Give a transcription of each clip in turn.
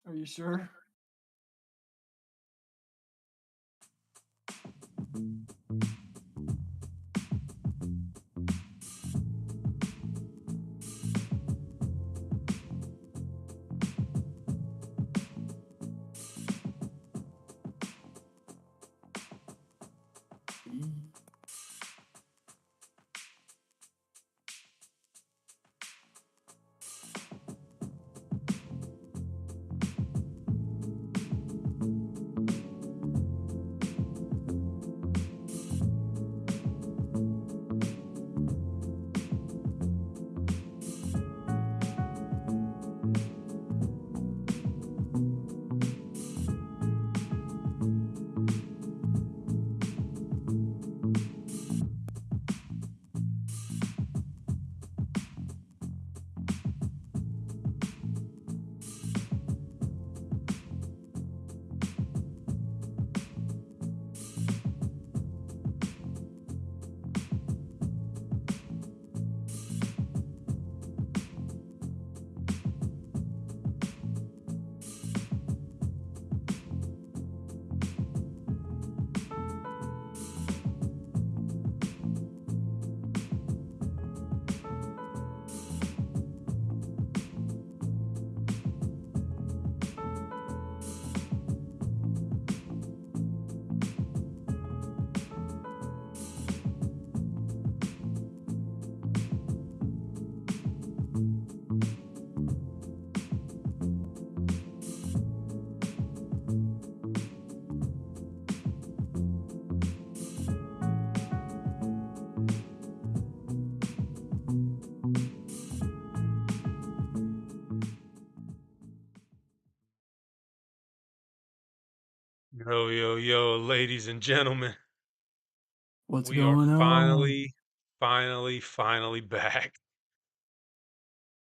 Are you sure? Yo, yo, yo, ladies and gentlemen, What's we are going on? finally back.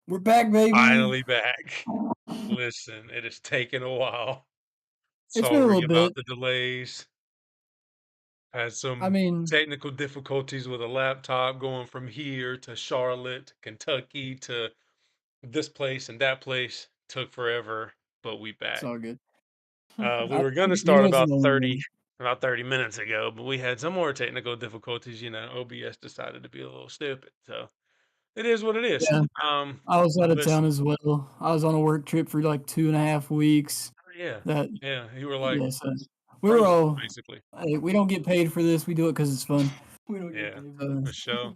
We're back, baby. Finally back. Listen, it has taken a while. It's been a Sorry little about bit. the delays. Had I some mean, technical difficulties with a laptop going from here to Charlotte, Kentucky to this place and that place. Took forever, but we it's back. all good. We were going to You start wasn't the only one. about 30 minutes ago, but we had some more technical difficulties. OBS decided to be a little stupid. So it is what it is. Yeah, I was out of Listen, town as well. I was on a work trip for like 2.5 weeks. yeah, That yeah, you were like yes, we were frozen all. basically. Hey, we don't get paid for this. We do it because it's fun. We don't get Yeah, paid for for this. sure.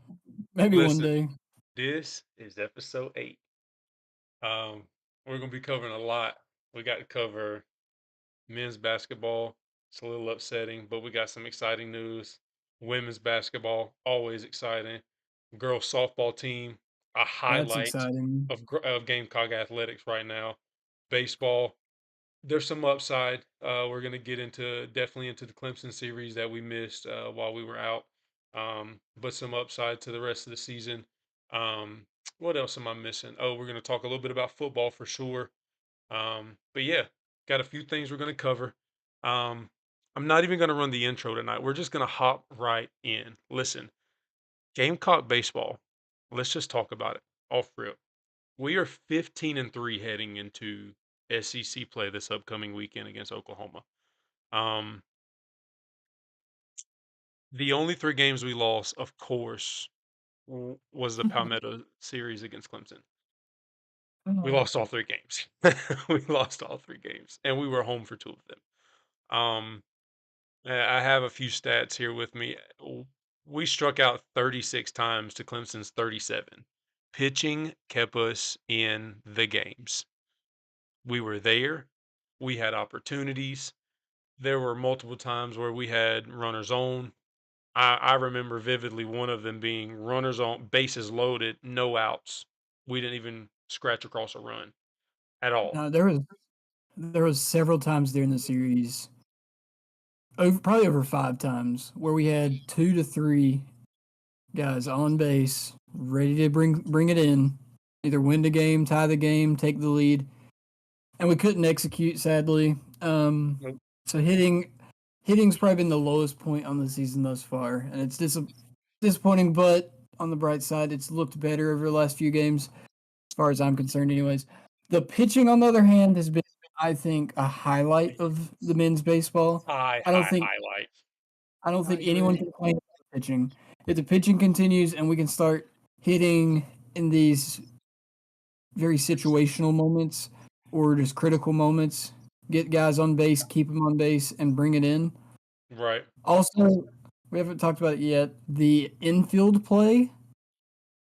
Maybe one Listen, day. this is episode 8. Um, we're gonna be covering a lot. We got to cover men's basketball. It's a little upsetting, but we got some exciting news. Women's basketball, always exciting. Girls softball team, a That's highlight exciting. of Gamecock athletics right now. Baseball, there's some upside. We're gonna get into definitely into the Clemson series that we missed while we were out, but some upside to the rest of the season. Um, what else am I missing? Oh, we're gonna talk a little bit about football for sure. But yeah, got a few things we're gonna cover. Um, I'm not even gonna run the intro tonight. We're just gonna hop right in. Listen, Gamecock baseball. Let's just talk about it off rip. We are 15-3 heading into SEC play this upcoming weekend against Oklahoma. Um, the only 3 games we lost, of course, was the Palmetto series against Clemson. We lost all 3 games. We lost all 3 games, and we were home for 2 of them. Um, I have a few stats here with me. We struck out 36 times to Clemson's 37. Pitching kept us in the games. We were there. We had opportunities. There were multiple times where we had runners on. I remember vividly one of them being runners on, bases loaded, no outs. We didn't even scratch across a run at all. There was several times during the series, probably over 5 times, where we had 2 to 3 guys on base, ready to bring it in, either win the game, tie the game, take the lead, and we couldn't execute. Sadly, Nope. so hitting's probably been the lowest point on the season thus far, and it's disappointing. But on the bright side, it's looked better over the last few games, as far as I'm concerned. Anyways, the pitching, on the other hand, has been I think, a highlight of the men's baseball. High, I don't high think highlight. I don't I think anyone agree. can complain about the pitching. If the pitching continues and we can start hitting in these very situational moments or just critical moments, get guys on base, keep them on base, and bring it in. Right. Also, we haven't talked about it yet. The infield play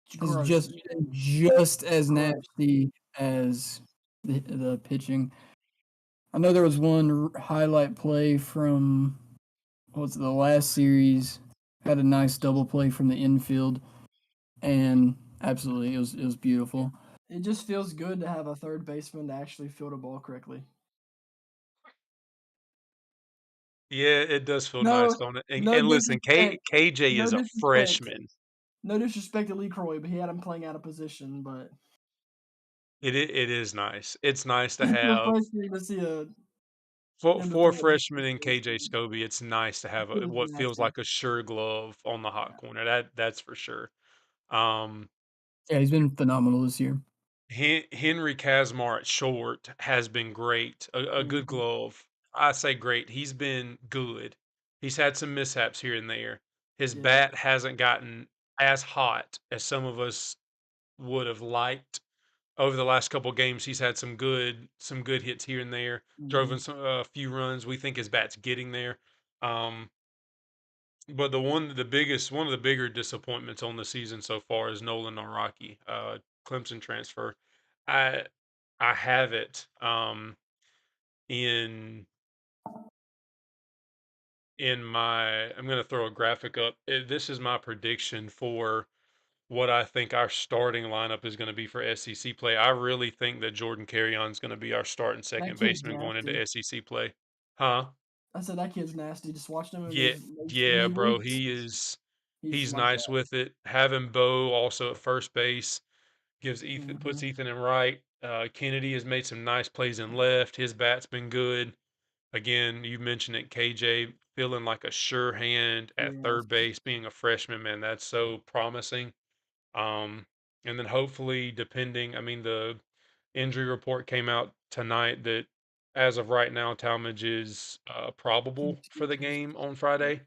It's has gross. just been just as Gross. nasty as the pitching. I know there was one highlight play from what's the last series had a nice double play from the infield, and absolutely it was beautiful. It just feels good to have a third baseman to actually field a ball correctly. Yeah, it does feel nice, No, don't it? no And listen, disrespect. KJ No is a disrespect. freshman. No disrespect to Lee Croy, but he had him playing out of position. But It is nice. It's nice to it's have refreshing to see him to for throw it back freshmen to in the KJ basement. Scobie. It's nice to have It was what feels nasty. like a sure glove on the hot Yeah. corner. That's for sure. Um, Yeah, he's been phenomenal this year. Henry Kazmar at short has been great. A good Mhm. glove. I say great. He's been good. He's had some mishaps here and there. His Yeah. bat hasn't gotten as hot as some of us would have liked. Over the last couple games, he's had some good hits here and there. Drove in Mhm. a few runs. We think his bat's getting there. Um, but one of the bigger disappointments on the season so far is Nolan Naraki, Clemson transfer. I I have it in my. I'm going to throw a graphic up. This is my prediction for what I think our starting lineup is going to be for SEC play. I really think that Jordan Carrion is going to be our starting That second kid's baseman going nasty. into SEC play. Huh? I said that kid's nasty. Just watching him in Yeah, his yeah, mini bro. leagues. He's He's like nice that. with it. Having Bo also at first base puts Mhm. Ethan in right. Kennedy has made some nice plays in left. His bat's been good. Again, you mentioned it, KJ feeling like a sure hand at Yes. third base, being a freshman, man, that's so promising. Um, and then hopefully, depending, I mean, the injury report came out tonight that as of right now, Talmadge is probable for the game on Friday.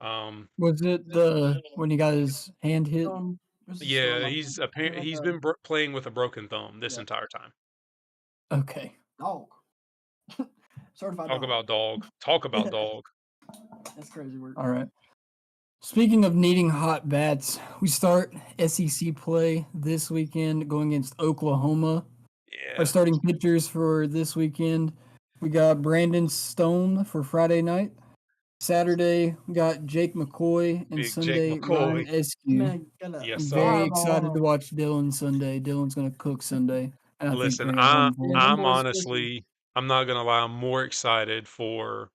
Um, Was it the when he got his hand hit? What's the yeah, story? Like he's a been playing with a broken thumb this yeah, entire time. Okay. dog. Certified Talk dog. about dog. Talk about dog. That's crazy work. All right. Speaking of needing hot bats, we start SEC play this weekend going against Oklahoma. Our Yeah, starting pitchers for this weekend, we got Brandon Stone for Friday night. Saturday, we got Jake McCoy, and big Jake Sunday, Ryan McCoy. Eskew. Man, got a Yes, I'm very sir. fireball excited on to him. watch Dylan Sunday. Dylan's going to cook Sunday, and I think Listen, they're going to have home Yeah, for them him. I'm boys cooking. honestly, I'm not gonna lie, I'm more excited for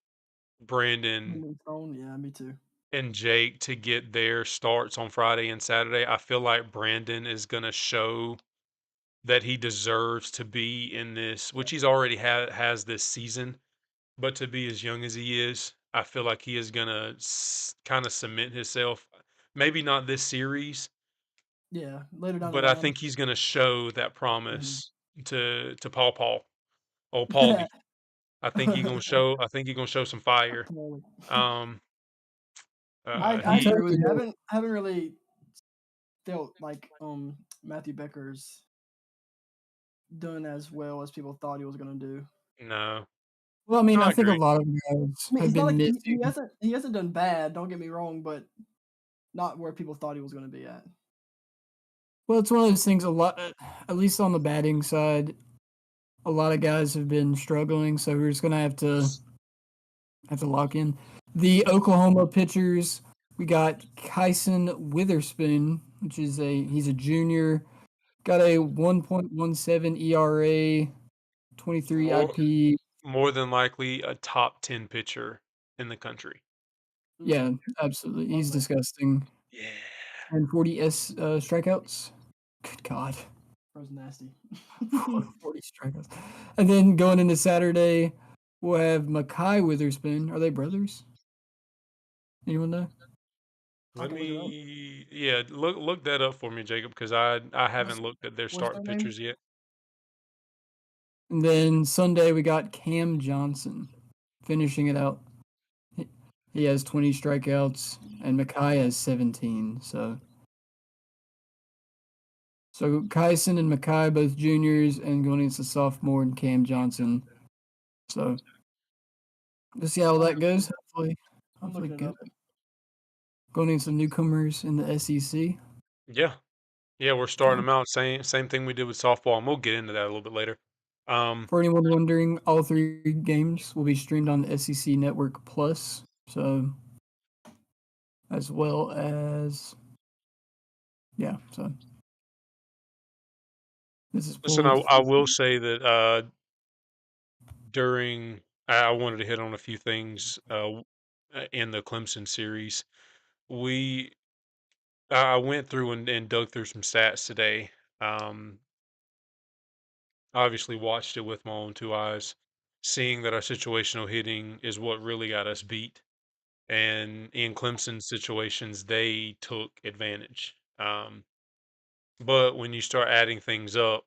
Brandon Brandon Stone, yeah, me too. and Jake to get their starts on Friday and Saturday. I feel like Brandon is gonna show that he deserves to be in this, which he's already has this season, but to be as young as he is, I feel like he is gonna kind of cement himself. Maybe not this series, Yeah, later down the but I line. think he's gonna show that Mhm. promise to Paul, old Paulie. I think he gonna show some fire. Totally. Um, I I'm he agree telling with you, you. I though, haven't really felt like Matthew Becker's done as well as people thought he was gonna do. no, well, I mean, no, I I think a agree. lot of guys I mean, have it's not been like missing. he hasn't done bad. Don't get me wrong, but not where people thought he was gonna be at. Well, it's one of those things. A lot, at least on the batting side, a lot of guys have been struggling. So we're just going to have to lock in the Oklahoma pitchers. We got Kyson Witherspoon, which is he's a junior. Got a 1.17 ERA, 23 More IP. more than likely a top 10 pitcher in the country. Mm, Yeah, absolutely. love He's that. disgusting. Yeah. And 40 strikeouts. Good God. That was nasty. 40 strikeouts. And then going into Saturday, we'll have Makai Witherspoon. Are they brothers? Anyone know? I Let can look it up. me yeah, look that up for me, Jacob, because I What's haven't looked at their what's starting their name? pitchers yet. And then Sunday we got Cam Johnson finishing it out. He has 20 strikeouts, and Mackay has 17. So Kyson and Mackay, both juniors, and going against the sophomore and Cam Johnson. So we'll see how that goes. Hopefully looking it good. up. Going against some newcomers in the SEC. Yeah. Yeah, we're starting them out. Same thing we did with softball, and we'll get into that a little bit later. For anyone wondering, all 3 games will be streamed on the SEC Network Plus. So as well as so this is Listen, I will say that during I wanted to hit on a few things in the Clemson series. I went through and dug through some stats today. Obviously watched it with my own 2 eyes, seeing that our situational hitting is what really got us beat. And in Clemson situations, they took advantage. But when you start adding things up,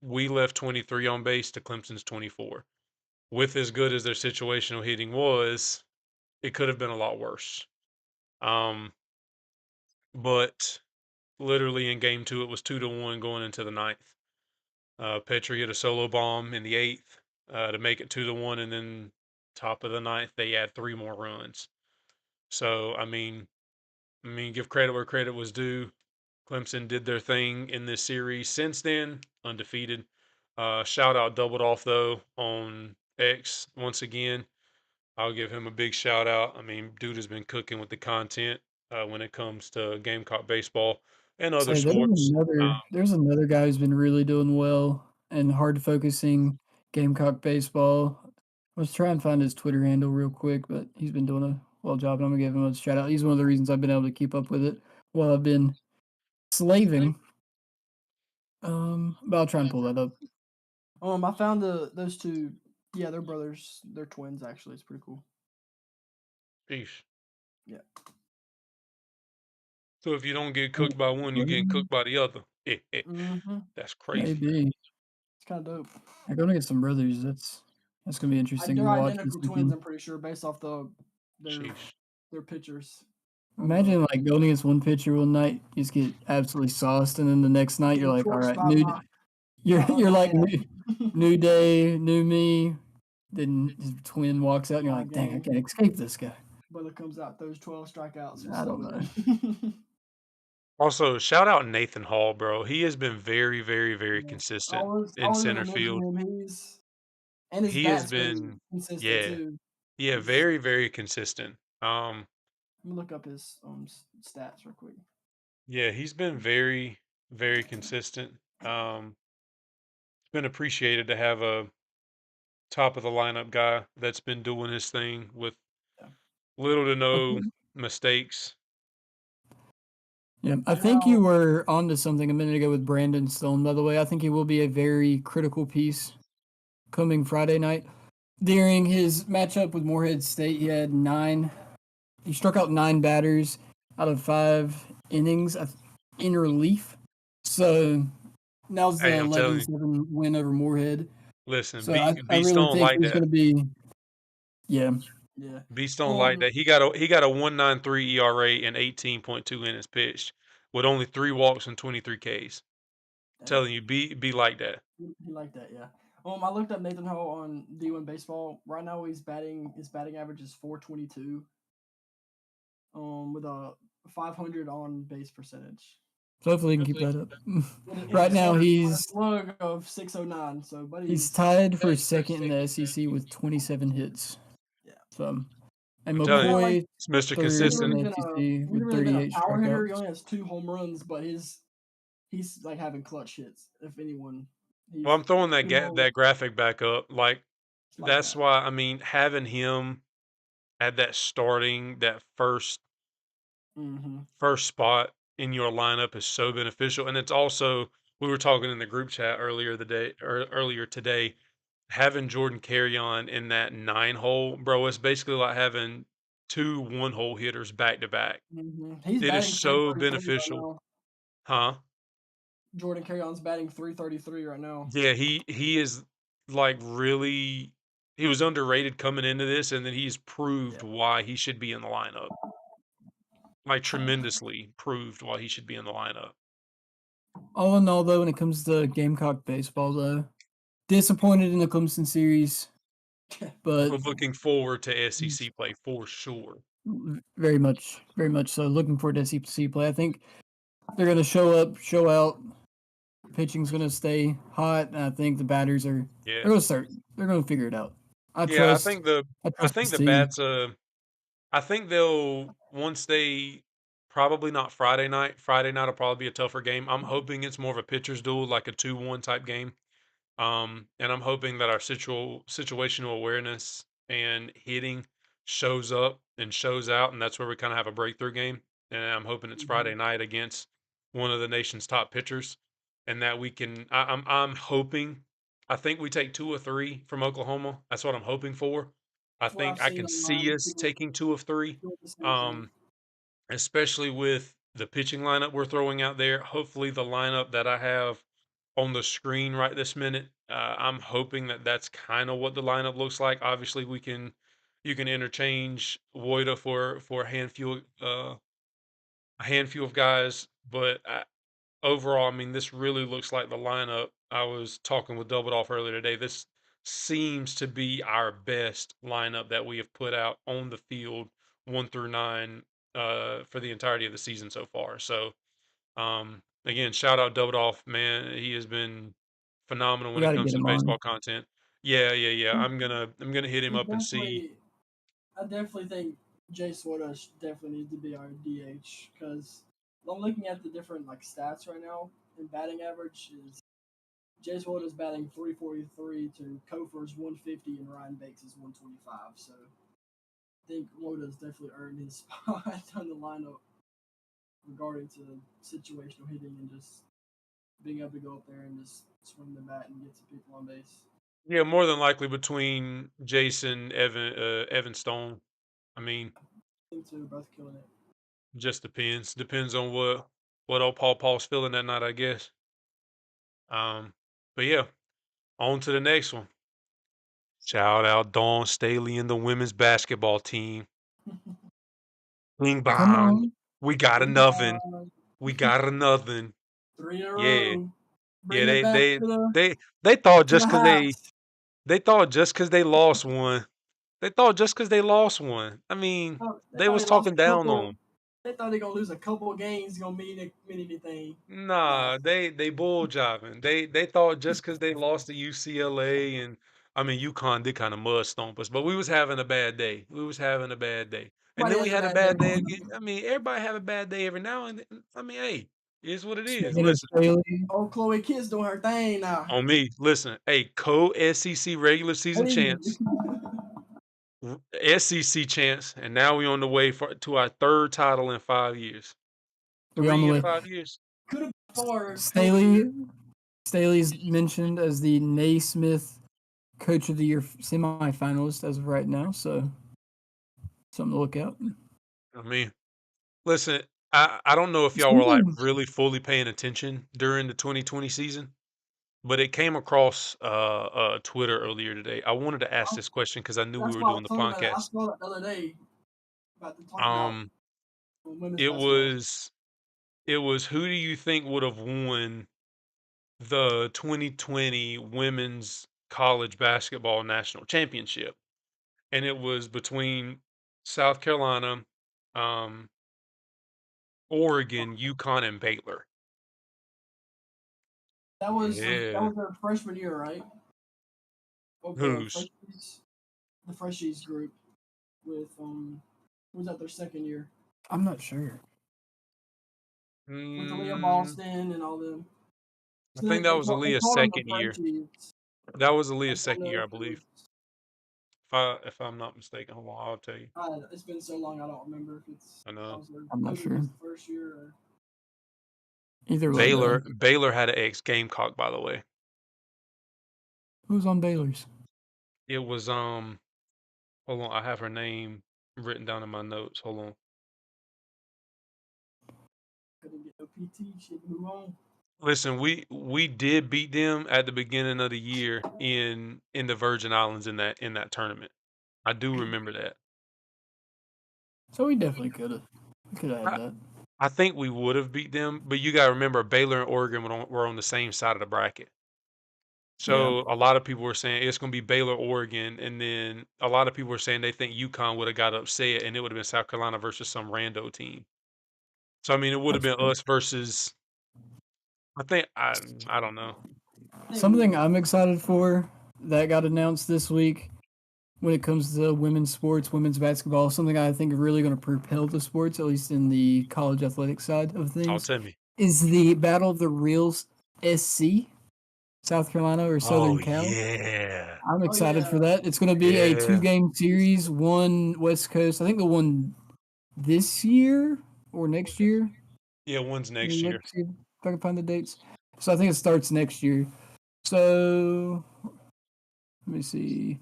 we left 23 on base to Clemson's 24. With as good as their situational hitting was, it could have been a lot worse. But literally in game 2, it was 2-1 going into the 9th. Petrie hit a solo bomb in the 8th to make it 2-1, and then top of the 9th they add 3 more runs. So I mean, give credit where credit was due. Clemson did their thing in this series. Since then, undefeated. Shout out Doubled Off though on X once again. I'll give him a big shout out. I mean, dude has been cooking with the content when it comes to Gamecock baseball and other sports. There's another guy who's been really doing well and hard focusing Gamecock baseball. I was trying to find his Twitter handle real quick, but he's been doing a well job, and I'm gonna give him a shout out. He's one of the reasons I've been able to keep up with it while I've been slaving. But I'll try and pull that up. I found those 2. Yeah, they're brothers. They're twins. Actually, it's pretty cool. Peace. Yeah. So if you don't get cooked by one, you get cooked by the other. That's crazy. Maybe it's kind of dope. I'm gonna get some brothers. That's gonna be interesting to They're watch. identical twins. I'm pretty sure, based off their pictures. Imagine like going against one pitcher one night, you just get absolutely sauced, and then the next night you're like, all right, you're like new day, new me. Then his twin walks out, and you're like, dang, I can't escape this guy. Brother comes out, throws 12 strikeouts. I don't know. Also, shout out Nathan Hall, bro. He has been very, very, very consistent in center field. He has been, consistent too. Very, very consistent. Let me look up his stats real quick. Yeah, he's been very, very consistent. It's been appreciated to have a top of the lineup guy that's been doing his thing with little to no mistakes. Yeah, I think you were onto something a minute ago with Brandon Stone, by the way. I think he will be a very critical piece coming Friday night. During his matchup with Morehead State, he struck out 9 batters out of 5 innings in relief. So now's the 11-7 win over Morehead. Listen, so Beast don't like that. Gonna be, yeah. Beast don't like that. He got a 1.93 ERA and 18.2 innings pitched with only 3 walks and 23 Ks. Telling you, be like that. He like that, yeah. I looked up Nathan Hall on D1 Baseball. Right now, his batting average is .422. With a .500 on base percentage. So hopefully he can keep that up. Right now he's slug of .609. So, buddy, he's tied for second in the SEC with 27 hits. Yeah. So, and McCoy, it's Mr. Consistent. With 38 power hitter. He only has 2 home runs, but he's like having clutch hits. If anyone. Well, I'm throwing that graphic back up. That's why, I mean, having him at that first spot in your lineup is so beneficial. And it's also, we were talking in the group chat earlier today, having Jordan Carrion in that 9 hole, bro, it's basically like having 2 1-hole hitters back to back. It is so beneficial. Jordan Carrion's batting .333 right now. Yeah, he is like really he was underrated coming into this, and then he's proved Yeah. why he should be in the lineup. Like tremendously proved why he should be in the lineup. All in all, though, when it comes to Gamecock baseball, though, disappointed in the Clemson series, but We're looking forward to SEC play for sure. very much so. Looking forward to SEC play. I think they're going to show up, show out. Pitching's going to stay hot, and I think the batters are Yeah. they're going to start. They're going to figure it out. I Yeah, I trust. think the I I trust think this the team. bats I think they'll once they probably not Friday night. Friday night will probably be a tougher game. I'm hoping it's more of a pitcher's duel, like a 2-1 type game. And I'm hoping that our situational awareness and hitting shows up and shows out, and that's where we kind of have a breakthrough game. And I'm hoping it's Friday night against one of the nation's top pitchers, and that we can. I'm hoping. I think we take 2 or 3 from Oklahoma. That's what I'm hoping for. I That's what think I've I seen can online. see us People taking 2 of 3. doing the same thing. Um, especially with the pitching lineup we're throwing out there. Hopefully, the lineup that I have on the screen right this minute, I'm hoping that that's kind of what the lineup looks like. Obviously, you can interchange Woida for a handful of guys, but overall, I mean, this really looks like the lineup. I was talking with Double Off earlier today. This seems to be our best lineup that we have put out on the field, 1 through 9, for the entirety of the season so far. So, again, shout out Double Off, man. He has been phenomenal We when it got to comes get to the him baseball on. content. Yeah. He, I'm gonna hit him he up and see. I definitely think Jay Swarta definitely needs to be our DH because I'm looking at the different like stats right now. And batting average is Jay Swarta is batting 343 to Kofor's 150 and Ryan Bates is 125. So I think Woda's definitely earned his spot on the lineup regarding to situational hitting and just being able to go up there and just swing the bat and get some people on base. Yeah, more than likely between Jason, Evan Stone. I mean, I think they're both killing it. just depends. Depends on what old Paul's feeling that night, I guess. Um, but yeah, on to the next one. Shout out Dawn Staley and the women's basketball team. Bing Come bang. on. We got another. We got another. 3 in a Yeah. row. Yeah, Bring it back they thought to just the cause house. they thought just cause they lost one. They thought just cause they lost one. I mean, Oh, they they thought was they lost talking a down on couple. them. They thought they're gonna lose a couple of games. Gonna mean anything. Nah. Nah, they bull jiving. They thought just because they lost to UCLA and I mean UConn did kind of mud stomp us, but we was having a bad day. We was having a bad day, and Everybody then we has a had a bad day. bad day again. I mean, everybody have a bad day every now and then. I mean, hey, it is what it is. Speaking of Listen, Staley, Oh, Chloe Kidd's doing her thing now. on me. Listen, hey, co-SEC regular season Hey. champs, SEC champs, and now we on the way to our 3rd title in 5 years. we on the 3 in way. 5 years. Could have before Staley's mentioned as the Naismith Coach of the Year semifinalist as of right now, so something to look out. I mean, listen, I don't know if y'all were like Speaking, really fully paying attention during the 2020 season, but it came across Twitter earlier today. I wanted to ask this question because I knew we That's were why I doing was the talking about it. I podcast. saw it the other day about to talk about Um, women's it basketball. was who do you think would have won the 2020 women's college basketball national championship? And it was between South Carolina, um, Oregon, UConn, and Baylor. That was Yeah. their freshman year, right? Of Who's? the freshies group with who was that their second year I'm not sure. with Aaliyah Mm, Boston and all them. I So think they, that they, was call, they Aaliyah's called them the second year. Frenchies. That was I Aaliyah's don't second know year, I if it believe. was. If I'm not mistaken, hold on, I'll tell you. It's been so long, I don't remember if I know I'm not sure. The first year or Either way, though. Baylor had an ex Gamecock, by the way. Who's on Baylor's? It was hold on, I have her name written down in my notes. Hold on. couldn't get no PT. She move on. Listen, we did beat them at the beginning of the year in the Virgin Islands in that tournament. I do remember that. So we definitely could have. We could have had I, that. I think we would have beat them, but you got to remember Baylor and Oregon were on the same side of the bracket. Yeah. So a lot of people were saying it's going to be Baylor, Oregon, and then a lot of people were saying they think UConn would have got upset and it would have been South Carolina versus some rando team. So I mean, it would have That's been fair. us versus. I don't know. Something I'm excited for that got announced this week when it comes to women's sports, women's basketball, something I think really going to propel the sports, at least in the college athletic side of Oh, things, tell me. is the Battle of the Reels SC, South Carolina or Southern Oh Cal. yeah. I'm Oh, excited for yeah. that. It's going to be a Yeah. 2-game series, one West Coast. I think the one this year or next year. Yeah, one's Let next me year. look, see if I can find the dates. So I think it starts next year. So let me see.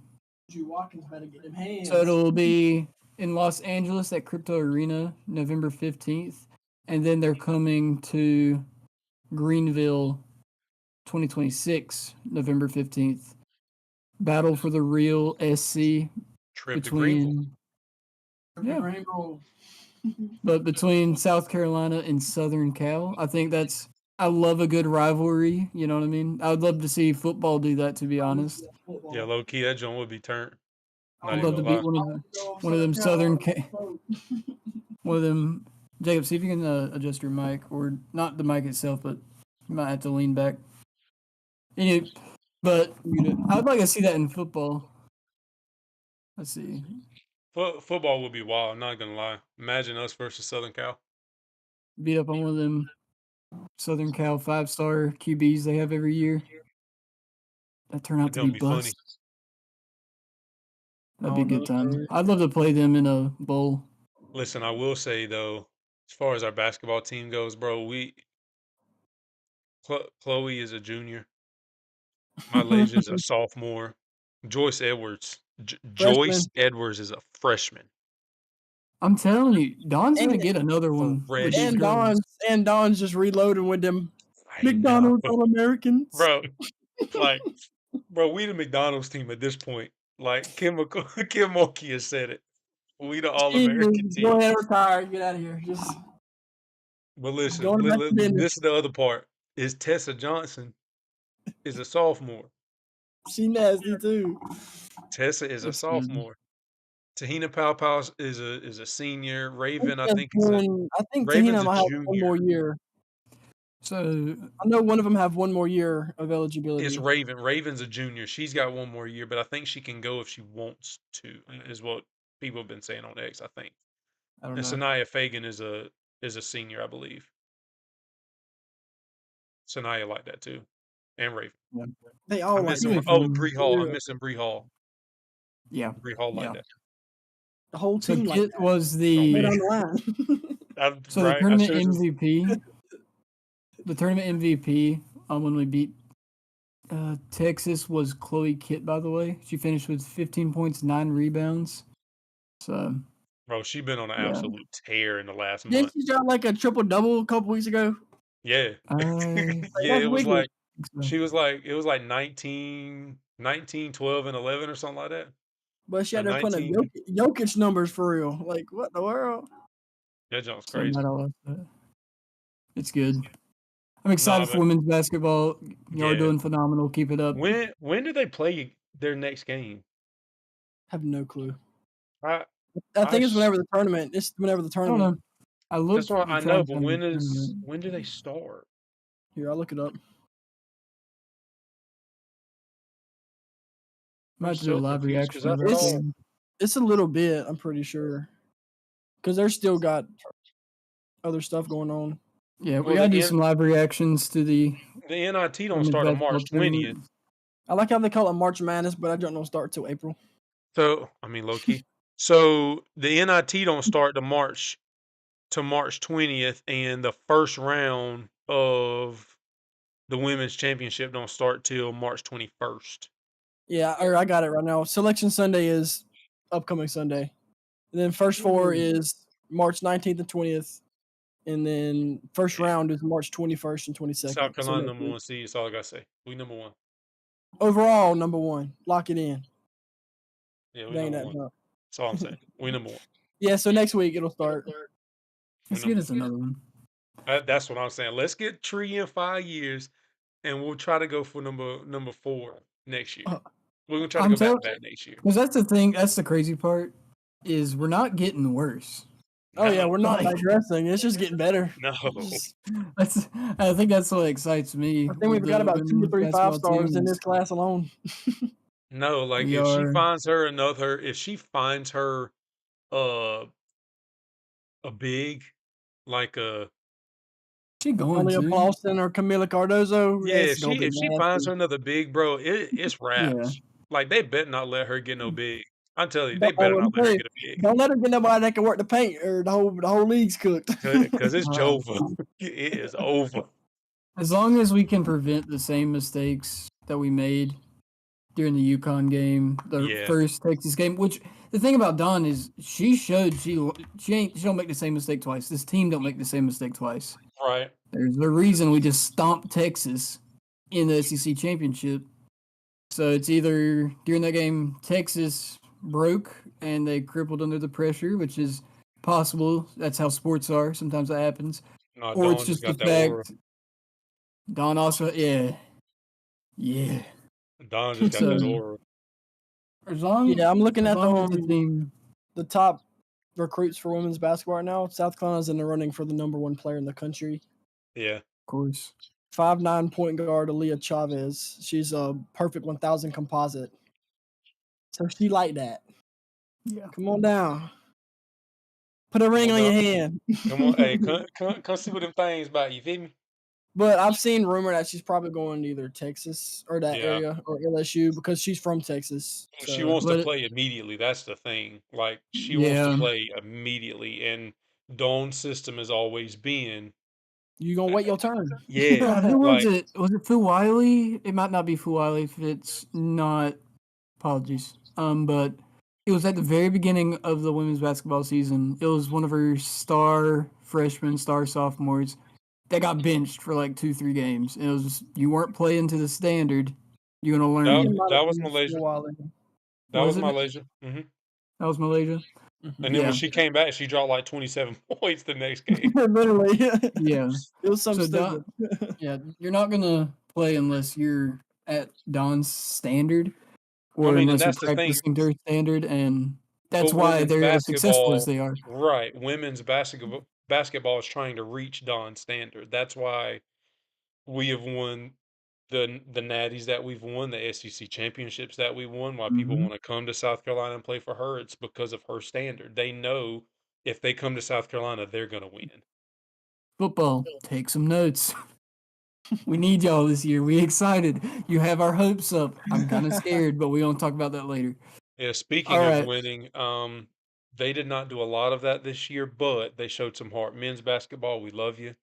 Drew Watkins better get them hands. So it'll be in Los Angeles at Crypto Arena, November 15th. And then they're coming to Greenville 2026, November 15th. Battle for the Real SC Trip to Greenville. between yeah. Greenville. But between South Carolina and Southern Cal. I think I love a good rivalry, you know what I mean? I would love to see football do that, to be honest. Yeah, low key, that joint would be turned. Not I'd even love to gonna beat lie. one of them one of them. Jacob, see if you can adjust your mic, or not the mic itself, but you might have to lean back. But I'd like to see that in football. Let's see. Football would be wild. I'm not gonna lie. Imagine us versus Southern Cal. Beat up on one of them Southern Cal 5-star QBs they have every year. That turned out to be funny. bust. That'd be a good time. I'd love to play them in a bowl. Listen, I will say though, as far as our basketball team goes, bro, Chloe is a junior. My Legion's a sophomore. Joyce Edwards is a freshman. I'm telling you, Don's gonna get another one. Freshman. And Don's just reloading with them McDonald's All-Americans. Bro, like, we the McDonald's team at this point. Like Kim Mulkey has said it. We the All-American team. Go ahead, retire. Get out of here. Just. But listen, this is the other part. Is Tessa Johnson is a sophomore. She nasty too. Tessa is a sophomore. Tahina Pau is a senior. Raven, I think Tahina might have one more year. So I know one of them have one more year of eligibility. It's Raven. Raven's a junior. She's got one more year, but I think she can go if she wants to. Is what people have been saying on X. I think. I don't And know. Sanaya Fagan is a senior, I believe. Sanaya like that too, and Raven. Yeah. They all like that. Oh, Bree Hall. I'm missing Bree Hall. Yeah, Bree Hall like that. The whole so team. Kit was the so the tournament MVP. The tournament MVP when we beat Texas was Chloe Kit, by the way. She finished with 15 points, 9 rebounds. So, bro, she been on an absolute tear in the last month. Didn't she drop like a triple-double a couple weeks ago? Yeah. Yeah, it was like she was like it was like 19, 12, and 11 or something like that. But she had to put in Jokic numbers for real. Like, what in the world? That jump's crazy. It's good. I'm excited for women's basketball. Y'all are doing phenomenal. Keep it up. When do they play their next game? I have no clue. I think it's whenever the tournament. It's whenever the tournament. I don't know. I looked. That's what I know, but when do they start? Here, I'll look it up. Might do a live reaction. It's a little bit, I'm pretty sure, because they're still got other stuff going on. Yeah, we gotta do some live reactions to the NIT don't start on March 20th. I like how they call it March Madness, but I don't know start till April. So I mean, low key. So the NIT don't start to March 20th, and the first round of the women's championship don't start till March 21st. Yeah, I got it right now. Selection Sunday is upcoming Sunday. And then first four is March 19th and 20th. And then first round is March 21st and 22nd. South So Carolina next number week. 1 seed. That's all I gotta say. We number 1. Overall, number 1. Lock it in. Yeah, we Dang number that 1. jump. That's all I'm saying. We number 1. Yeah, so next week it'll start. Let's number get us another one. That's what I'm saying. Let's get Tree in 5 years, and we'll try to go for number 4 next year. We're gonna try to I'm go back telling- to back next year. Because that's the thing. That's the crazy part is we're not getting worse. Oh yeah, No. we're not Like- digressing. It's just getting better. No. I think that's what excites me. I think we've got about 2 or 3 5-stars in this class alone. No, like We if she are- finds her a big, like She going Only a to. Boston or Camila Cardozo. yeah, that's gonna be if she finds nasty. her another big, bro, it's raps. Like they better not let her get no big. I'm telling you, they But, better let not me let her tell get a big Don't let her get nobody that can work the paint, or the whole league's cooked. because it's Uh, Jova. It is over. As long as we can prevent the same mistakes that we made during the UConn game, the Yeah. first Texas game. Which the thing about Dawn is she showed she don't make the same mistake twice. This team don't make the same mistake twice. Right. There's a reason we just stomped Texas in the SEC championship. So it's either during that game Texas broke and they crippled under the pressure, which is possible. That's how sports are. Sometimes that happens. No, Or Dawn it's just the got that aura. fact. Dawn also, yeah. Dawn just got that So- aura. As long Yeah, I'm looking as at long as the the team. top recruits for women's basketball right now. South Carolina's in the running for the number 1 player in the country. Yeah. Of course. 5'9" point guard Aaliyah Chavez. She's a perfect 1,000 composite. So she like that. Yeah. Come on down. Put a ring on on your down. hand. Come on, hey, come see what them things about. You feel me? But I've seen rumor that she's probably going to either Texas or that Yeah. area or LSU because she's from Texas. She So wants But to it- play immediately. That's the thing. Like she wants Yeah. to play immediately, and Dawn's system has always been, you gonna wait your turn. yeah, Who was like it? Was it Fu Wiley? It might not be Fu Wiley if it's not. Apologies. But it was at the very beginning of the women's basketball season. It was one of her star freshmen, star sophomores that got benched for like 2-3 games. And it was just, you weren't playing to the standard. You're gonna learn. that was Malaysia. That was Was it? Malaysia. That was Malaysia. And then Yeah. when she came back, she dropped like 27 points the next game. Literally. Yeah. It was some So stupid. Yeah, you're not gonna play unless you're at Don's standard, or I mean, and unless that's the you're thing. practicing to her standard, and that's But why women's they're as successful as basketball- they are. Right. Women's basketball is trying to reach Dawn's standard. That's why we have won the natties that we've won, the SEC championships that we won, why people Mhm. want to come to South Carolina and play for her. It's because of her standard. They know if they come to South Carolina, they're going to win. Football, take some notes. We need y'all this year. We excited. You have our hopes up. I'm kind of scared, but we gonna talk about that later. Yeah, speaking All of right. winning, they did not do a lot of that this year, but they showed some heart. Men's basketball, we love you.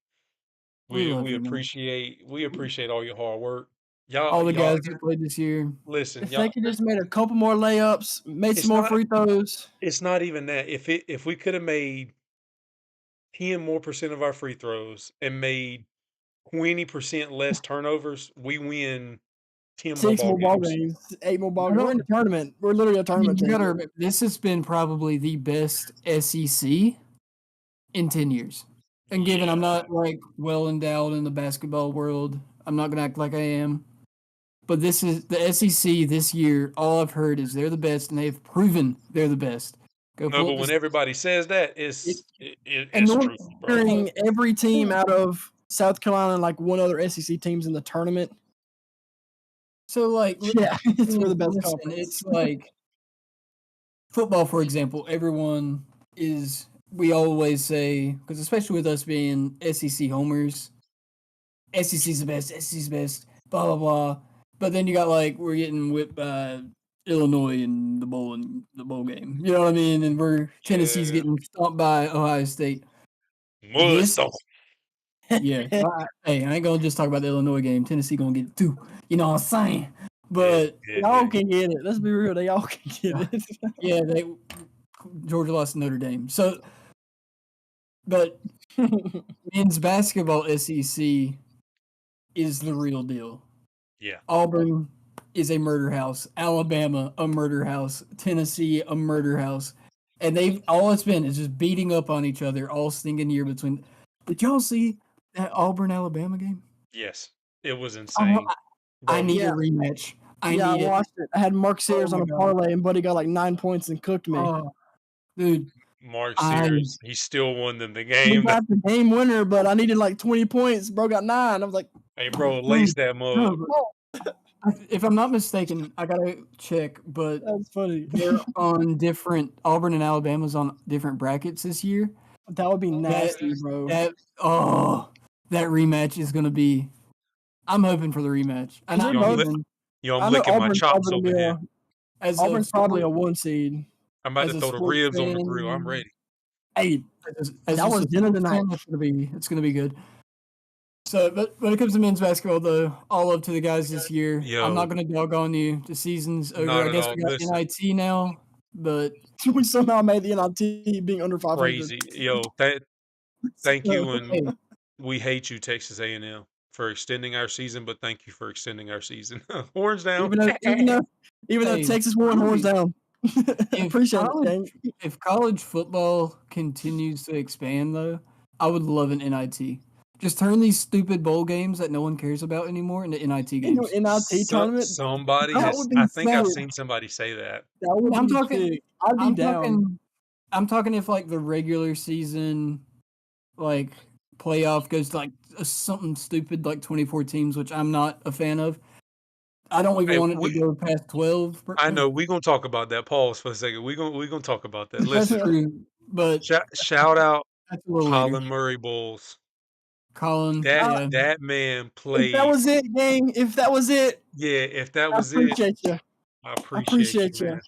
We love We you, man. appreciate all your hard work. Y'all, All the y'all guys that played this year. listen, If y'all. they could just made a couple more layups, made It's some more not- free throws. It's not even that. If we could have made 10% more of our free throws and made 20% less turnovers, we win 10 more 6 more ball games. games, 8 more ball I games. know- We're in the tournament. We're literally a I mean, tournament you team. gotta remember, this has been probably the best SEC in 10 years. And given I'm not like well endowed in the basketball world, I'm not gonna act like I am. But this is the SEC this year. All I've heard is they're the best, and they've proven they're the best. Go No, pull but up when the- everybody says that, it's And true, normally bro. Considering every team out of South Carolina and like one other SEC teams in the tournament. so like Yeah, it's for the best listen, conference. It's like football, for example. Everyone is. We always say, because especially with us being SEC homers, SEC's the best. SEC's best. Blah blah blah. But then you got like we're getting whipped by Illinois in the bowl game. You know what I mean? And Tennessee's Yeah. getting stomped by Ohio State. This- Mudstone. Yeah. Hey, I ain't gonna just talk about the Illinois game. Tennessee gonna get 2. You know what I'm saying? But Y'all can get it. Let's be real. They all can get it. yeah, Georgia lost to Notre Dame. So, but Men's basketball SEC is the real deal. Yeah. Auburn is a murder house. Alabama, a murder house. Tennessee, a murder house. And they've all it's been is just beating up on each other all stinking year between. Did y'all see that Auburn Alabama game? Yes. It was I, insane. I Bro, need Yeah. a rematch. I I need it. watched it. I had Mark Sears my on a God. parlay, and Buddy got like 9 points and cooked me. Oh, dude, Mark I- Sears, he still won them the We game. got the game winner, but I needed like 20 points. Bro got 9. I was like, Hey, bro, lace that mug. no, but if I'm not mistaken, I gotta check, but that's funny. they're on different. Auburn and Alabama's on different brackets this year. That would be nasty, bro. That rematch is gonna be. I'm hoping for the rematch. And They're I'm both- hoping Yo, I I'm know licking my Auburn's chops probably over gonna here. be as Auburn's probably a sport- 1 seed. I'm about as to a throw the sports ribs on the grill. I'm fan- ready. Hey, as that a was dinner sports tonight. fan, it's gonna be good. So, but when it comes to men's basketball, though, all up to the guys this year. Yo. I'm not gonna dog on you. The season's over. Not I at guess all. we got Listen. NIT now, but We somehow made the NIT being under 500. Crazy. Yo, thank you, and hey, we hate you, Texas A&M, for extending our season, but thank you for extending our season. Horns down. Even though Hey, Texas won horns down. Appreciate it, college- gang. if college football continues to expand, though, I would love an NIT. Just turn these stupid bowl games that no one cares about anymore into NIT You know, games. NIT tournament. Somebody That has, would be I think I've sick. seen somebody say that. That would I'm be talking- sick. I'd be down. I'm talking if like the regular season, like playoff goes to like something stupid like 24 teams, which I'm not a fan of. I don't even Hey, want it to go past 12. I know we're gonna talk about that. Pause for a second. We're gonna talk about that. That's Listen, true, but shout out that's a little later. Colin Murray Bulls. Colin, yeah. That man If played. that was it, gang. If that was it, Yeah, if that I was it, appreciate you. I I appreciate appreciate you, you. man.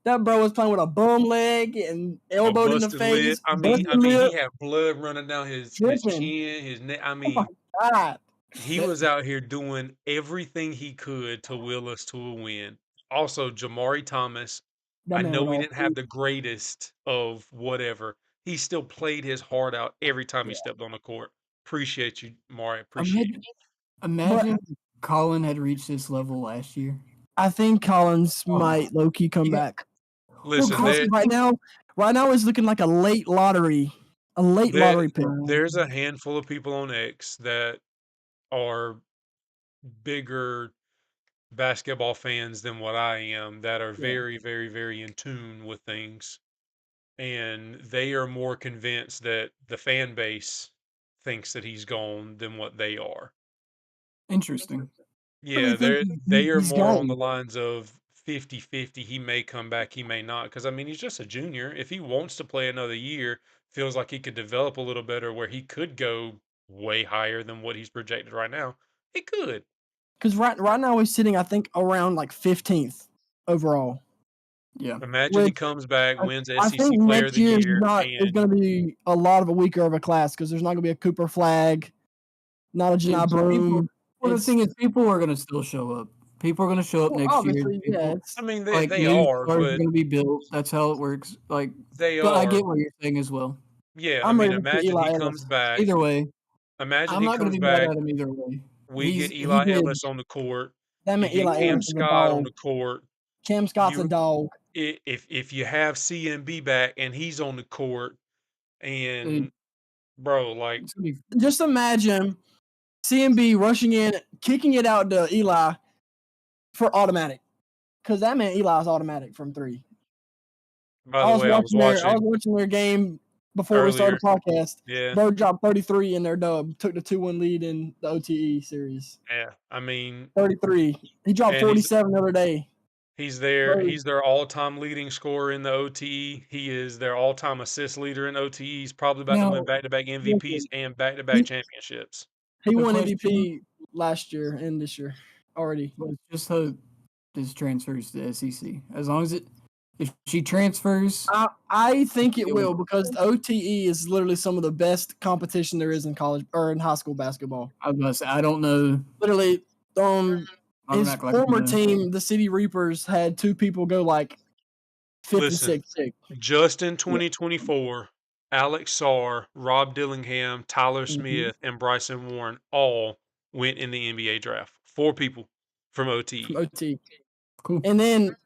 That bro was playing with a bum leg and A elbowed in the busted lip. face. I mean, busted lip. he had blood running down his Dripping. chin, his neck. I Oh mean, my God. he was out here doing everything he could to will us to a win. Also, Jamari Thomas. That I man know went he all didn't have the greatest of whatever. He still played his heart out every time he stepped on the court. Appreciate you, Mari. Appreciate you. Imagine Colin had reached this level last year. I think Collins Oh. might low key come Yeah. back. Listen, Collins right now it's looking like a late lottery pick. there's a handful of people on X that are bigger basketball fans than what I am that are very, very, very in tune with things. And they are more convinced that the fan base thinks that he's gone than what they are. Interesting. Yeah, think they are he's more on gone. the lines of 50-50. He may come back, he may not. Because, I mean, he's just a junior. If he wants to play another year, feels like he could develop a little better where he could go way higher than what he's projected right now, he could. Because right now he's sitting, I think, around like 15th overall. Yeah. Imagine he Which comes back, wins I SEC think Player of next the year is Year, it's going to be a lot of a weaker of a class because there's not going to be a Cooper Flag, not a Janai People- Broom. Well, the It's- thing is, people are going to still show up. People are going to show up Well, next year. obviously, People- yeah. It's, I mean, like they new are, stars but going to be built. That's how it works. Like, they but are. I get what you're saying as well. Yeah, I'm I mean, ready to see imagine Eli he Ellis. comes back. Either way, Imagine I'm he not going comes to be mad back. at him either way. We get he Eli did. Ellis on the court. that You meant get Eli Cam Ellis is a Scott on dog. the court. Cam Scott's a You- dog. If you have CMB back and he's on the court, and bro, like It's gonna be Just imagine CMB rushing in, kicking it out to Eli for automatic. Because that meant Eli's automatic from 3. by I the was way, I was watching watching their game before we started the podcast. Yeah, Bird dropped 33 in their dub, took the 2-1 lead in the OTE series. yeah. I mean, 33. He dropped And he's- 47 the other day. he's there. Bro. He's their all-time leading scorer in the OTE. He is their all-time assist leader in OTE. He's probably about to Now- win back-to-back MVPs and back-to-back He- championships. He The won question- MVP last year and this year already. Let's just hope this transfers to SEC. As long as if she transfers, I think it It will will. because the OTE is literally some of the best competition there is in college or in high school basketball. I was about to say, I don't know. Literally, I'm his not like I former know. team, the City Reapers, had 2 people go like 5th Listen. and 6th pick. Just in 2024, Alex Sarr, Rob Dillingham, Tyler Mhm. Smith, and Bryson Warren all went in the NBA draft. 4 people from OTE. from OT. Cool. And then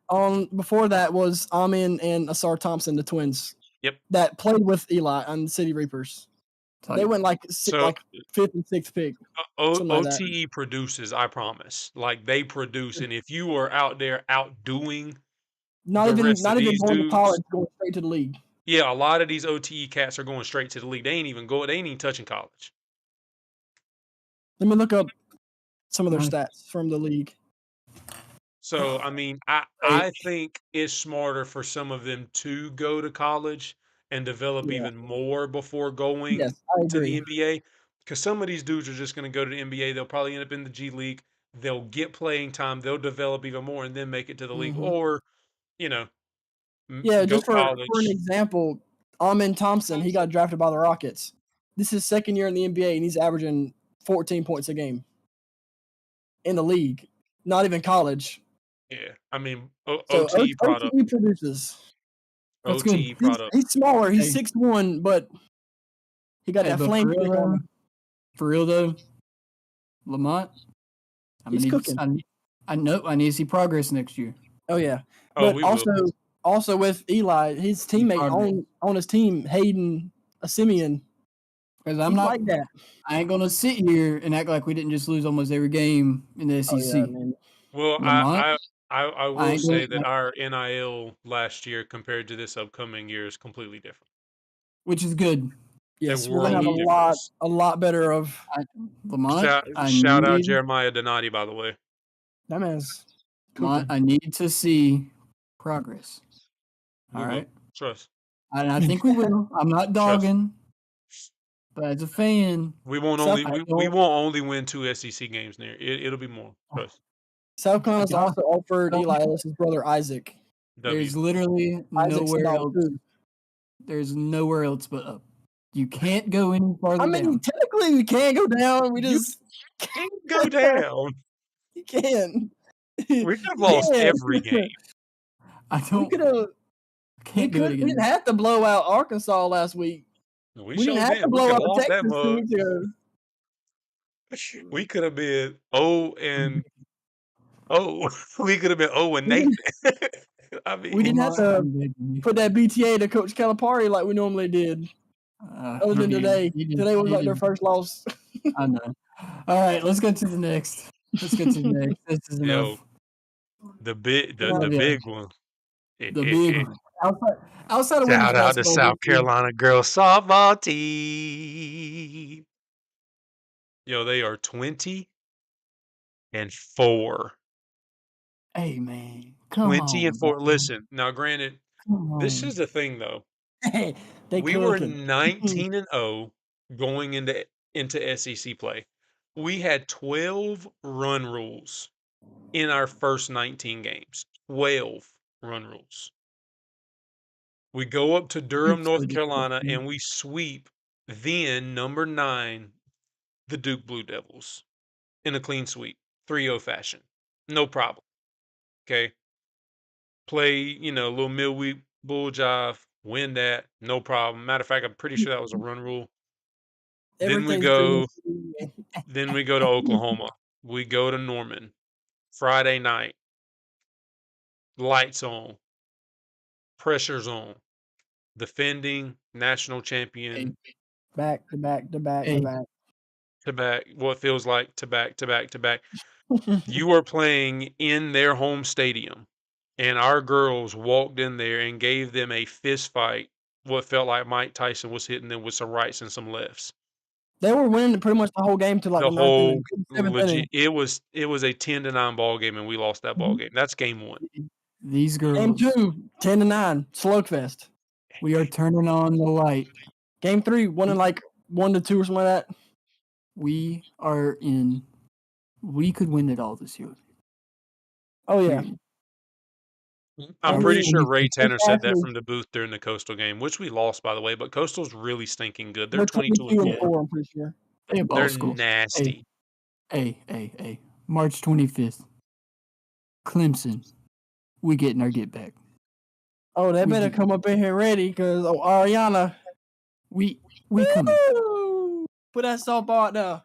before that was Amin and Asar Thompson, the twins. Yep. That played with Eli on the City Reapers. Tight. They went like So- 5th and 6th pick. something like that. OTE produces, I promise. Like they produce, and if you are out there outdoing, Not The even rest of not even these going to dudes- college, going straight to the league. yeah, a lot of these OTE cats are going straight to the league. They ain't even touching college. Let me look up some of their Nice. stats from the league. So I mean, I think it's smarter for some of them to go to college and develop Yeah. even more before going Yes, I to the agree. NBA. Because some of these dudes are just going to go to the NBA. They'll probably end up in the G League. They'll get playing time. They'll develop even more, and then make it to the league. Mhm. Or, you know, Yeah, go just for an college. example, Amin Thompson, he got drafted by the Rockets. This is his second year in the NBA, and he's averaging 14 points a game in the league. Not even college. Yeah, I mean, So OTE product. OTE produces. That's good. OTE product. He's smaller. He's Hey. 6'1", but he got Hey, that but flame for kick real, on though, him. for real though, Lamont, He's cooking. I know I need to see progress next year. Oh yeah. Oh, But we will. also with Eli, his teammate progress. on his team, Hayden Simeon, Because he's I'm not, like that. I ain't gonna sit here and act like we didn't just lose almost every game in the Oh SEC. yeah, man. Well, Lamont, I will ain't say gonna- that our NIL last year compared to this upcoming year is completely different. which is good. Yes, They're we're gonna have world a lot better of Lamont, Shout out Jeremiah Donati, by the way. that man's Lamont, cooking. I need to see progress. We All will. right, Trust. and I think we will. I'm not dogging, but as a fan, We won't So- only I we don't- won't only win 2 SEC games there. It'll be more. Trust. South Carolina's Yeah. also offered Eli Ellis's brother Isaac. W. there's literally Isaac's nowhere $1 else. too. There's nowhere else but up. You can't go any farther I mean, down. technically we can go down. We You just Can't go down. you can. We could have lost Yeah. every game. I We don't. could have. Can't do it We again. didn't have to blow out Arkansas last week. We We didn't sure have did. to We blow could out have lost that Texas 2 mug. weeks ago. We could have been 0 and we could have been 0 and Nathan. I mean, We didn't have to Lamont, put that BTA to Coach Calipari like we normally did. Other than today. Today was like their first loss. I know. All right, let's go to the next. Let's go to the next. This is Yo, enough. the big Yeah. big one. The big one. Outside of women's Shout out to basketball, South this is- Carolina girls softball team. Yo, they are 20-4. Hey man, come 20-4. on. Listen, now granted, Come this on. is the thing though. They We were cooking. 19-0 going into SEC play. We had 12 run rules in our first 19 games. 12 run rules. We go up to Durham, Duke's North so Carolina, disgusting. and we sweep then number 9, the Duke Blue Devils, in a clean sweep, 3-0 fashion. No problem. Okay. Play, a little midweek bull jive, win that, no problem. Matter of fact, I'm pretty sure that was a run rule. Then we Everything's go to Oklahoma. We go to Norman. Friday night. Lights on. Pressure's on. Defending national champion back to back to back Hey. to back. to back. What feels like to back to back to back. You are playing in their home stadium, and our girls walked in there and gave them a fist fight. What felt like Mike Tyson was hitting them with some rights and some lefts. They were winning pretty much the whole game to like The the ninth whole inning, seventh inning. legit. It was a 10-9 ball game, and we lost that ball game. That's game 1. These girls, Game 2, 10-9, slugfest. we are turning on the light. Game 3, winning like 1-2 or something like that. We are in. We could win it all this year. Oh yeah. Period. I'm I pretty mean, sure Ray Tanner said that exactly. from the booth during the Coastal game, which we lost, by the way. But Coastal's really stinking good. They're They're 22 22 and and 4. 4, I'm pretty sure. They a ball They're school. nasty. Hey. March 25th. Clemson. We getting our get back. Oh, they We better do. come up in here ready because Ariana, We coming. Woo! Put that softball out there.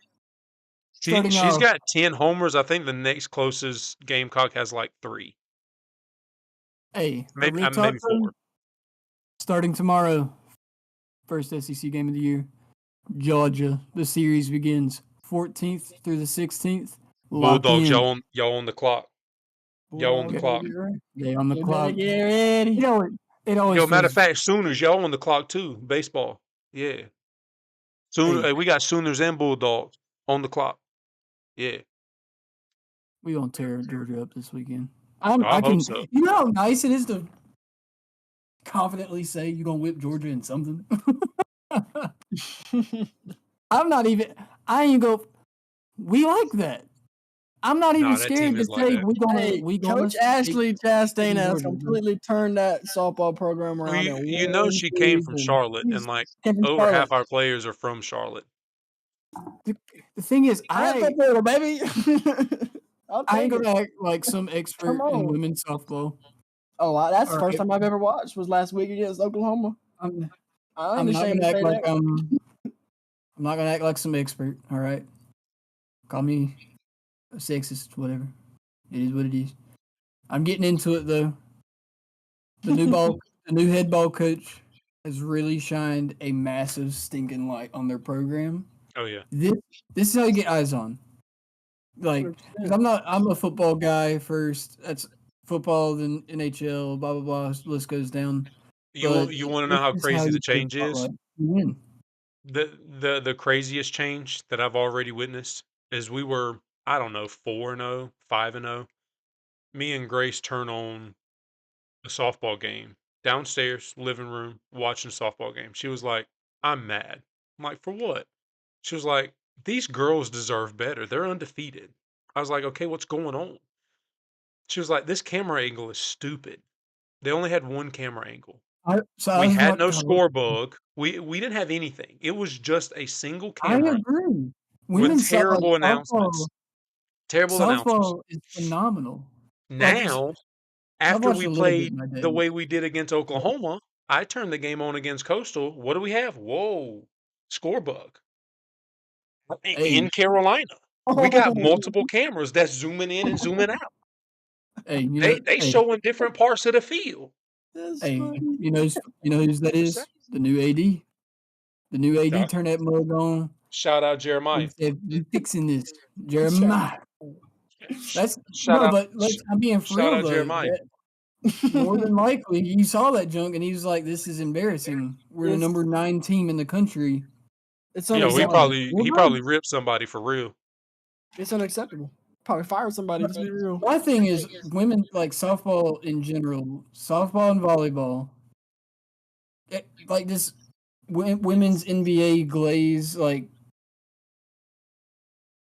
Starting She's off- got 10 homers. I think the next closest Gamecock has like 3. Hey, Maybe, real talk, maybe 4. though, starting tomorrow, first SEC game of the year, Georgia. The series begins 14th through the 16th. Lock Bulldogs, in. y'all on the clock. Y'all on the clock. They on the You clock. better get ready. It always Yo, matter of feels- fact, Sooners, y'all on the clock too. Baseball. Yeah. Hey. We got Sooners and Bulldogs on the clock. Yeah. we gonna tear Georgia up this weekend. I hope can. so. You know how nice it is to confidently say you're gonna whip Georgia in something. I'm not even. I ain't go. We like that. I'm not even Nah, that scared team to is like say that. Hey, Coach Ashley Chastain has completely turned that softball program around. Well, in you know one she came from season. Charlotte, She's and like came from over Charlotte. half our players are from Charlotte. The thing is, Transfer portal, baby. I'll I ain't take it. gonna act like some expert in on. women's softball. Oh, that's the All first right. time I've ever watched. Was last week against Oklahoma. I'm I ain't not ashamed gonna to act say like that. I'm not gonna act like some expert. All right, call me a sexist, whatever. It is what it is. I'm getting into it though. The new head ball coach has really shined a massive stinking light on their program. Oh yeah. This is how you get eyes on. Like, 'cause I'm a football guy first. That's football, then NHL, blah blah blah. List goes down. You But want to know how this is crazy you the get change is? spotlight. You win. The craziest change that I've already witnessed is we were, I don't know, 4-0, 5-0. Me and Grace turn on a softball game downstairs, living room, watching a softball game. She was like, "I'm mad." I'm like, "For what?" She was like, "These girls deserve better. They're undefeated." I was like, "Okay, what's going on?" She was like, "This camera angle is stupid. They only had one camera angle. We had no score bug. We didn't have anything. It was just a single I camera agree. with terrible softball, announcements. Terrible announcements. softball is phenomenal. Now, I've after watched we a little bit played in my day. the way we did against Oklahoma, I turned the game on against Coastal. What do we have? Whoa, score bug. Hey. In Carolina. We got multiple cameras that's zooming in and zooming out. Hey, you know, They showing different parts of the field. That's hey, funny. you know whose that is? The new AD. The new AD Yeah. turned that mug on. Shout out He Jeremiah. said, "We fixing this, Jeremiah." That's Shout no, out, but I'm being for shout real out though. Jeremiah. More than likely, he saw that junk and he was like, "This is embarrassing. We're the It's- number 9 team in the country." It's Yo, he unacceptable. probably ripped somebody for real. It's unacceptable. Probably fire somebody. Let's be real. My thing is, women like softball in general, softball and volleyball, like this women's NBA glaze. Like,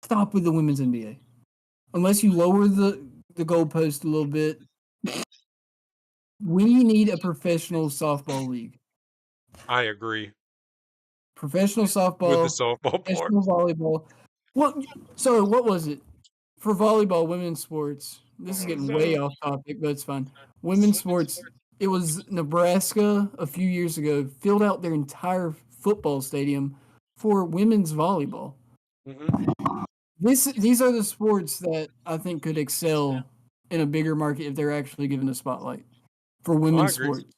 stop with the women's NBA. Unless you lower the goalpost a little bit, we need a professional softball league. I agree Professional with the softball, softball part. professional volleyball. Well, so what was it for volleyball? Women's sports. This is getting way off topic, but it's fine. Women's sports. It was Nebraska a few years ago filled out their entire football stadium for women's volleyball. Mhm. These are the sports that I think could excel in a bigger market if they're actually given a spotlight for women's agree. sports.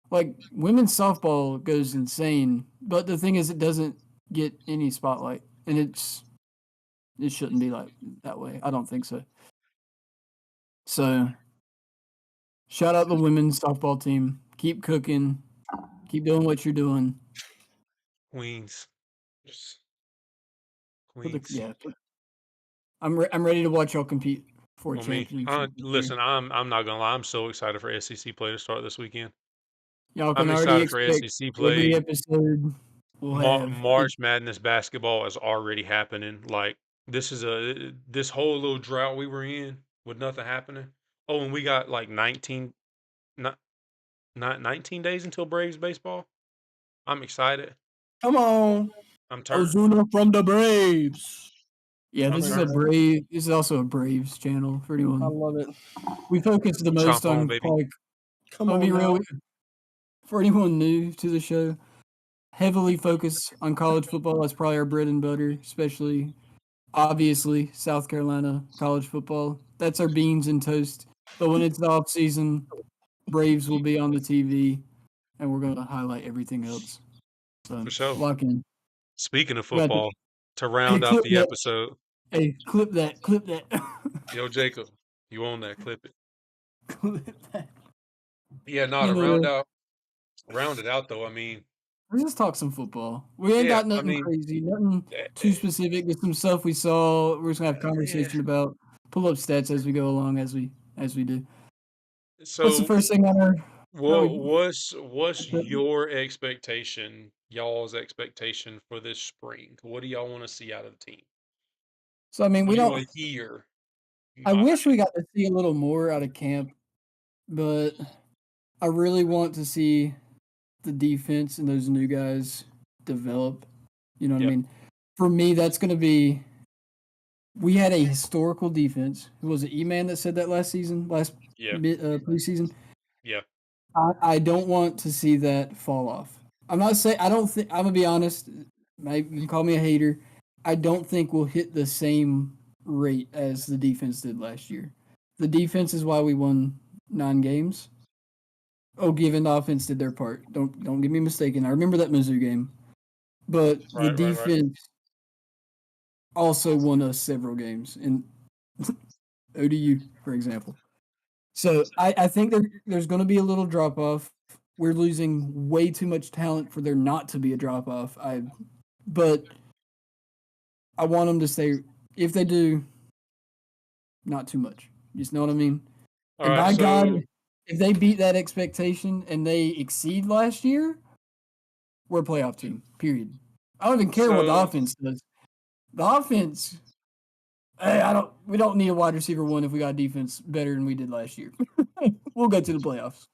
Like women's softball goes insane, but the thing is, it doesn't get any spotlight, and it shouldn't be like that way. I don't think so. So, shout out the women's softball team. Keep cooking. Keep doing what you're doing. Queens. Just Put the- Queens. yeah, I'm ready to watch y'all compete for a Well, me. championship. this year. Listen, I'm not gonna lie. I'm so excited for SEC play to start this weekend. Y'all can I'm already excited for expect SEC every play. episode will have March Madness basketball is already happening. Like this whole little drought we were in with nothing happening. Oh, and we got like 19 days until Braves baseball. I'm excited. Come on. I'm turned. Ozuna from the Braves. Yeah, I'm this is sorry. This is also a Braves channel for I anyone. love it. We focus the most Chomp on, on baby. probably. Come I'll on. be now. real. For anyone new to the show, heavily focus on college football. That's probably our bread and butter, especially obviously South Carolina college football. That's our beans and toast. But when it's the off season, Braves will be on the TV, and we're going to highlight everything else. So For sure. lock in. Speaking of We got to- football, to round out clip the that. episode, Hey, clip that. Clip that. yo, Jacob, you on that? Clip it. Clip that. Yeah, no, to round it out though. I mean, Let's just talk some football. We ain't yeah, got I nothing mean, crazy, nothing eh, too specific. Just some stuff we saw. We're just gonna have yeah. conversation about. Pull up stats as we go along, as we do. What's the So, first thing on our? what's your expectation, y'all's expectation for this spring? What do y'all want to see out of the team? So I mean, What we do you don't. want to hear? I wish we got to see a little more out of camp, but I really want to see the defense and those new guys develop. You know what I Yep. mean? For me, that's going to be. We had a historical defense. Who was it? E-Man that said that last Yeah, preseason. yeah. I don't want to see that fall off. I'm not saying I don't think. I'm gonna be honest. You can call me a hater. I don't think we'll hit the same rate as the defense did last year. The defense is why we won 9 games. Oh, given the offense did their part. Don't get me mistaken. I remember that Mizzou game, but the Right. defense also won us several games in ODU, for example. So I think there's going to be a little drop off. We're losing way too much talent for there not to be a drop off. But I want them to stay. If they do, not too much. You just know what I mean. All And right. by So, God, if they beat that expectation and they exceed last year, we're a playoff team. Period. I don't even care what the So- offense does. The offense. Hey, we don't need a wide receiver one if we got defense better than we did last year. We'll go to the playoffs.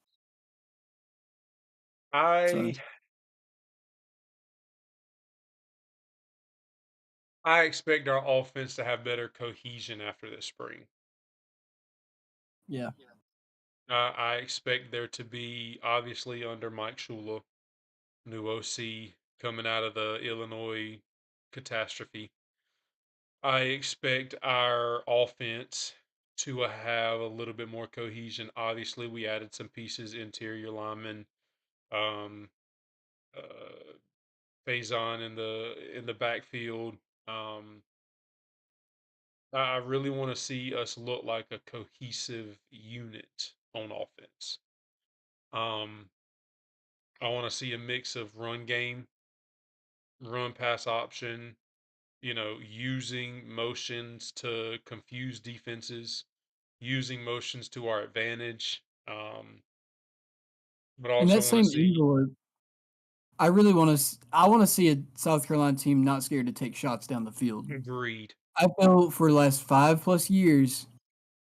I expect our offense to have better cohesion after this spring. Yeah. I expect there to be, obviously, under Mike Shula, new OC coming out of the Illinois catastrophe. I expect our offense to have a little bit more cohesion. Obviously, we added some pieces, interior linemen, uh, Faison in the backfield. I really want to see us look like a cohesive unit on offense. I want to see a mix of run game, run pass option, using motions to confuse defenses, using motions to our advantage. But In also that same want to see envelope, I really want to. I want to see a South Carolina team not scared to take shots down the field. agreed. I felt for the last 5+ years,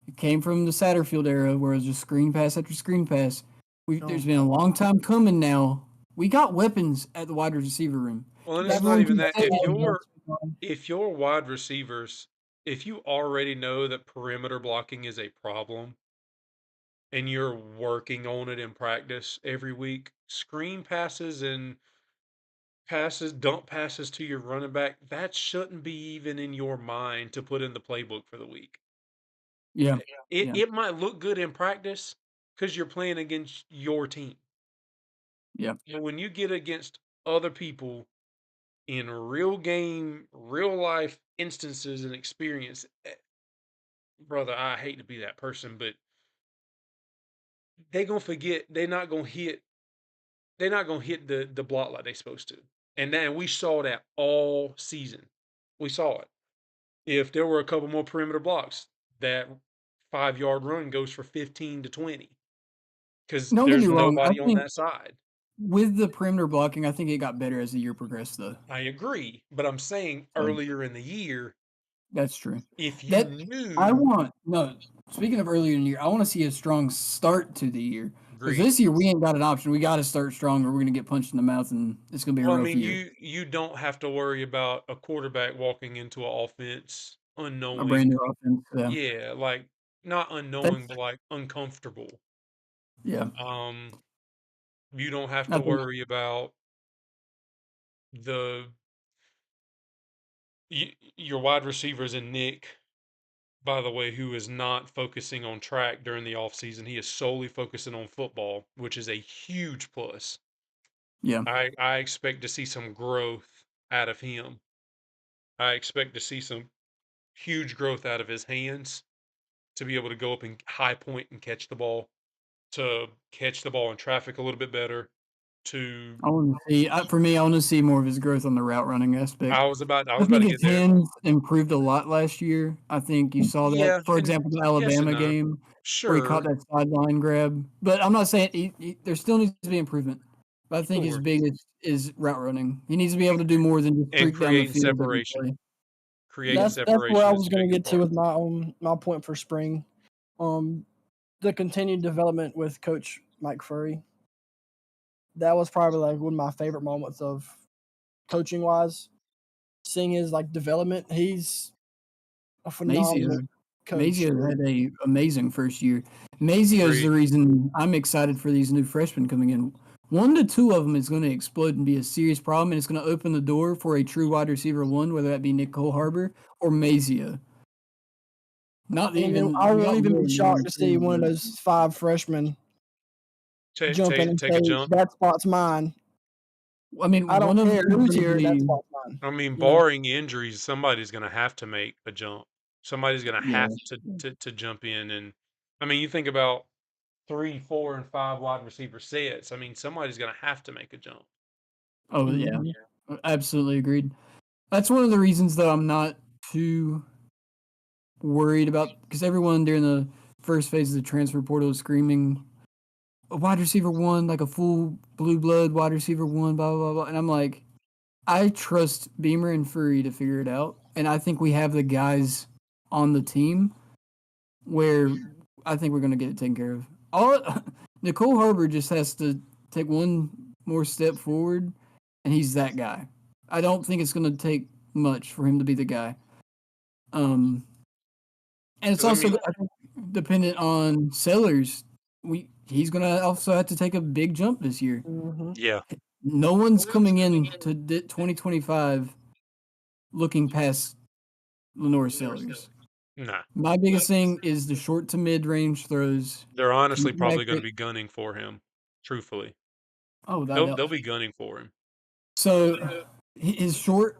it came from the Satterfield era where it was just screen pass after screen pass. There's been a long time coming now. We got weapons at the wide receiver room. Well, and it's not Everyone even can that. say If your wide receivers, if you already know that perimeter blocking is a problem, and you're working on it in practice every week, screen passes and dump passes to your running back, that shouldn't be even in your mind to put in the playbook for the week. Yeah. It might look good in practice because you're playing against your team. Yeah. But when you get against other people in real game, real life instances and experience, brother, I hate to be that person, but they gonna forget. They're not gonna hit the block like they supposed to. And then we saw that all season. We saw it. If there were a couple more perimeter blocks, that 5-yard run goes for 15 to 20 because Don't get there's me wrong. nobody on that side. With the perimeter blocking, I think it got better as the year progressed, though. I agree, but I'm saying earlier in the year, That's true. if you That- knew, Speaking of earlier in the year, I want to see a strong start to the year. Because agreed. this year we ain't got an option. We got to start strong, or we're gonna get punched in the mouth, and it's gonna be a Well, I rough mean, year. you don't have to worry about a quarterback walking into an offense A brand unknowing. new offense. Yeah, like not unknowing, but like uncomfortable. Yeah. You don't have to Nothing. worry about your wide receivers and Nick, by the way, who is not focusing on track during the offseason. He is solely focusing on football, which is a huge plus. Yeah. I expect to see some growth out of him. I expect to see some huge growth out of his hands to be able to go up and high point and catch the ball, to catch the ball in traffic a little bit better. I want to see. For me, I want to see more of his growth on the route running aspect. I was about I to think get his there. hands improved a lot last year. I think you saw that, Yeah, for and example, the yes Alabama and no. game where he Sure, caught that sideline grab. But I'm not saying there still needs to be improvement. But I think his sure. biggest is route running. He needs to be able to do more than just And streak down the creating field every separation. play. Creating That's where separation I is was a going big to get to part. with my point for spring. The continued development with Coach Mike Furry. That was probably like one of my favorite moments of coaching wise. Seeing his like development, he's a phenomenal coach. Mazio had a amazing first year. Mazio is the Agreed. reason I'm excited for these new freshmen coming in. 1 to 2 of them is going to explode and be a serious problem, and it's going to open the door for a true wide receiver 1, whether that be Nicole Harbor or Mazio. I wouldn't even be shocked to see one of those. those 5 freshmen jump in and Take say, a jump. "That spot's mine." I mean, I don't one care of them who's here. That really, spot's mine. I mean, You know? barring injuries, somebody's going to have to make a jump. Somebody's going to Yeah. have to jump in. And I mean, you think about 3, 4, and 5 wide receiver sets. I mean, somebody's going to have to make a jump. Oh yeah, absolutely agreed. That's one of the reasons, though, I'm not too worried about, because everyone during the first phase of the transfer portal is screaming a wide receiver 1, like a full blue blood wide receiver 1, blah blah blah. And I'm like, I trust Beamer and Furry to figure it out, and I think we have the guys on the team where I think we're going to get it taken care of. Nicole Harbor just has to take one more step forward, and he's that guy. I don't think it's going to take much for him to be the guy. And it's also dependent on Sellers. He's going to also have to take a big jump this year. Mm-hmm. Yeah. No one's coming in to 2025 looking past Lenore Sellers. Nah. My biggest thing is the short to mid-range throws. They're honestly Keep probably going to accurate. be gunning for him, truthfully. Oh, They'll be gunning for him. So his short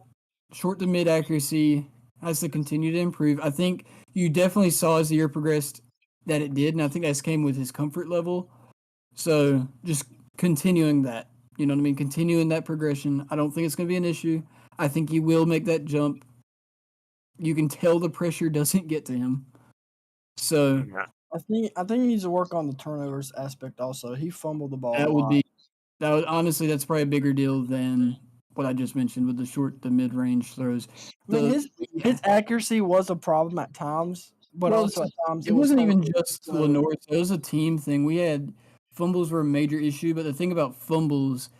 to mid accuracy has to continue to improve. I think you definitely saw as the year progressed that it did, and I think that came with his comfort level. So just continuing that, you know what I mean? Continuing that progression. I don't think it's going to be an issue. I think he will make that jump. You can tell the pressure doesn't get to him. So I think he needs to work on the turnovers aspect also. He fumbled the ball. Honestly, that's probably a bigger deal than what I just mentioned with the short to mid range throws. I mean, his accuracy was a problem at times, but also at times it wasn't even just Lenore. It was a team thing. We had fumbles were a major issue, but the thing about fumbles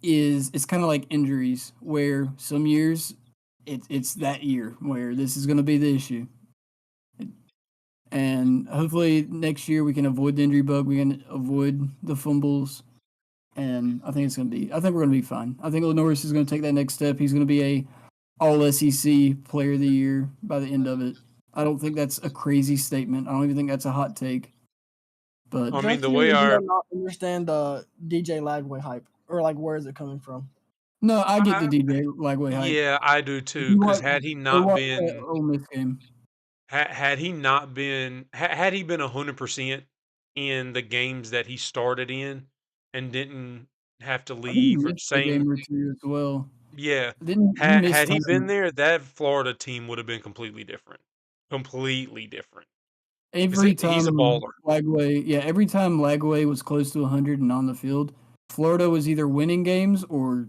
is it's kind of like injuries, where some years it's that year where this is going to be the issue. And hopefully next year we can avoid the injury bug. We can avoid the fumbles. And I think we're going to be fine. I think Lenoris is going to take that next step. He's going to be a all SEC player of the year by the end of it. I don't think that's a crazy statement. I don't even think that's a hot take. But I mean, the way our not understand the DJ Lagway hype, or like where is it coming from? No, I get the DJ Lagway hype. Yeah, I do too. Because had he not been Ole Miss game, had he been 100% in the games that he started in and didn't have to leave or game or two as well. Yeah. Had he been there, that Florida team would have been completely different. Completely different. Every time he's a baller. Every time Lagway was close to 100 and on the field, Florida was either winning games or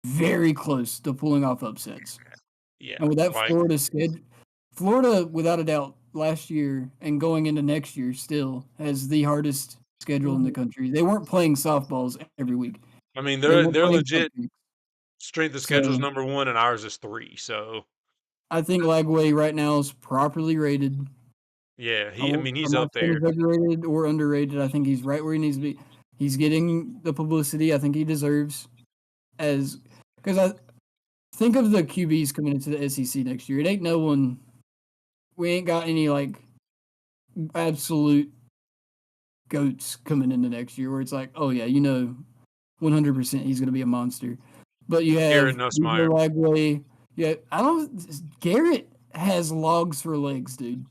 very close to pulling off upsets. Yeah. And with that Florida schedule, Florida, without a doubt, last year and going into next year still has the hardest schedule in the country. They weren't playing softballs every week. I mean, they're legit. Strength of schedule is number 1, and ours is 3. So I think Lagway right now is properly rated. Yeah, he's up there. Overrated or underrated. I think he's right where he needs to be. He's getting the publicity I think he deserves. Because think of the QBs coming into the SEC next year. It ain't no one. We ain't got any like absolute goats coming into next year where it's like, oh yeah, 100% he's going to be a monster. But you have Garrett Nussmeier. Lagway. Yeah, Garrett has logs for legs, dude.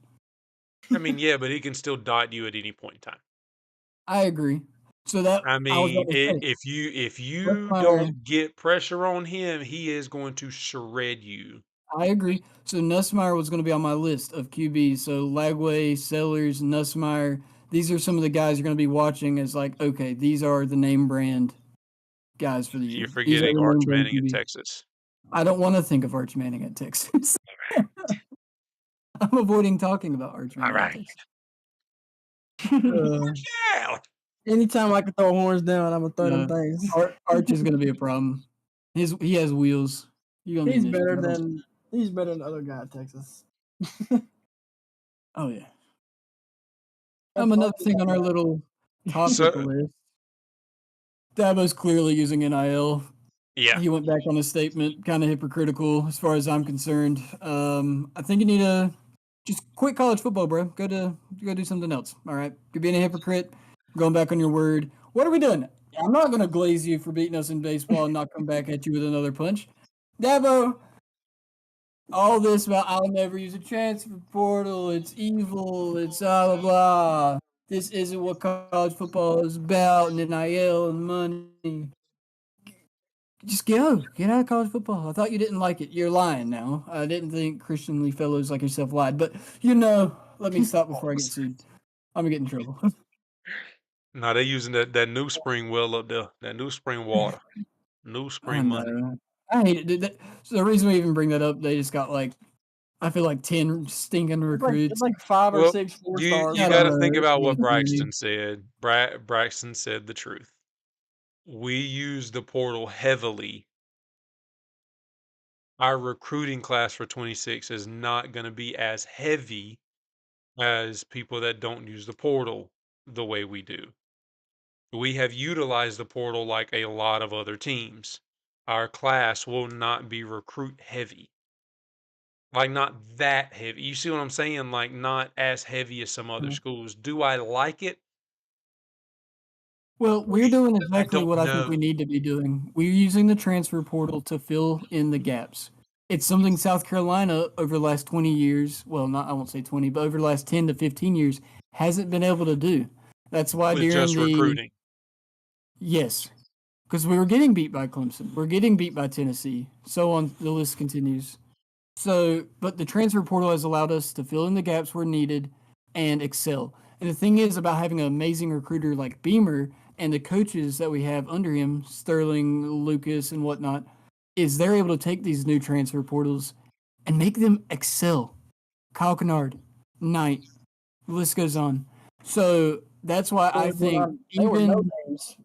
I mean, yeah, but he can still dot you at any point in time. I agree. So that I was mean, about to say, if you Nussmeier- don't get pressure on him, he is going to shred you. I agree. So Nussmeier was going to be on my list of QBs. So Lagway, Sellers, Nussmeier. These are some of the guys you're going to be watching as like, okay, these are the name brand guys for the year. You're These are forgetting the Arch name brand Manning at QBs. Texas. I don't want to think of Arch Manning at Texas. I'm avoiding talking about Arch Manning All at right. Texas. Yeah. Anytime I can throw horns down, I'm gonna throw them Yeah. things. Arch is going to be a problem. He has wheels. You're gonna be He's an issue, better bro. than the other guy at Texas. Oh yeah. That's Another all thing on our about. little topic So- list. Dabo's clearly using NIL. Yeah. He went back on his statement, kind of hypocritical as far as I'm concerned. I think you need to just quit college football, bro. Go do something else. All right, you're being a hypocrite. Going back on your word. What are we doing? I'm not gonna glaze you for beating us in baseball and not come back at you with another punch, Dabo. All this about I'll never use a transfer portal. It's evil. It's blah blah blah. This isn't what college football is about, and NIL and money. Just get out of college football. I thought you didn't like it. You're lying now. I didn't think Christianly fellows like yourself lied, but let me stop before I get sued. I'm gonna get in trouble. No, they're using that new spring well up there. That new spring water. New I spring money. know. I hate it. Dude. So the reason we even bring that up, they just got I feel like 10 stinking recruits. It's like 5 or Well, 6 4 You stars. I got don't to think know. about what Yeah. Braxton said. Braxton said the truth. We use the portal heavily. Our recruiting class for 26 is not going to be as heavy as people that don't use the portal the way we do. We have utilized the portal like a lot of other teams. Our class will not be recruit heavy. Like, not that heavy. You see what I'm saying? Like, not as heavy as some other Mhm. schools. Do I like it? Well, we're doing exactly don't what I think we know. need to be doing. We're using the transfer portal to fill in the gaps. It's something South Carolina over the last 20 years, well, I won't say 20, but over the last 10 to 15 years hasn't been able to do. That's why With during just the recruiting. Yes, because we were getting beat by Clemson. We're getting beat by Tennessee. So on, the list continues. So, but the transfer portal has allowed us to fill in the gaps where needed and excel. And the thing is about having an amazing recruiter like Beamer and the coaches that we have under him, Sterling, Lucas, and whatnot, is they're able to take these new transfer portals and make them excel. Kyle Kennard, Knight, the list goes on. So that's why I think they were no even names.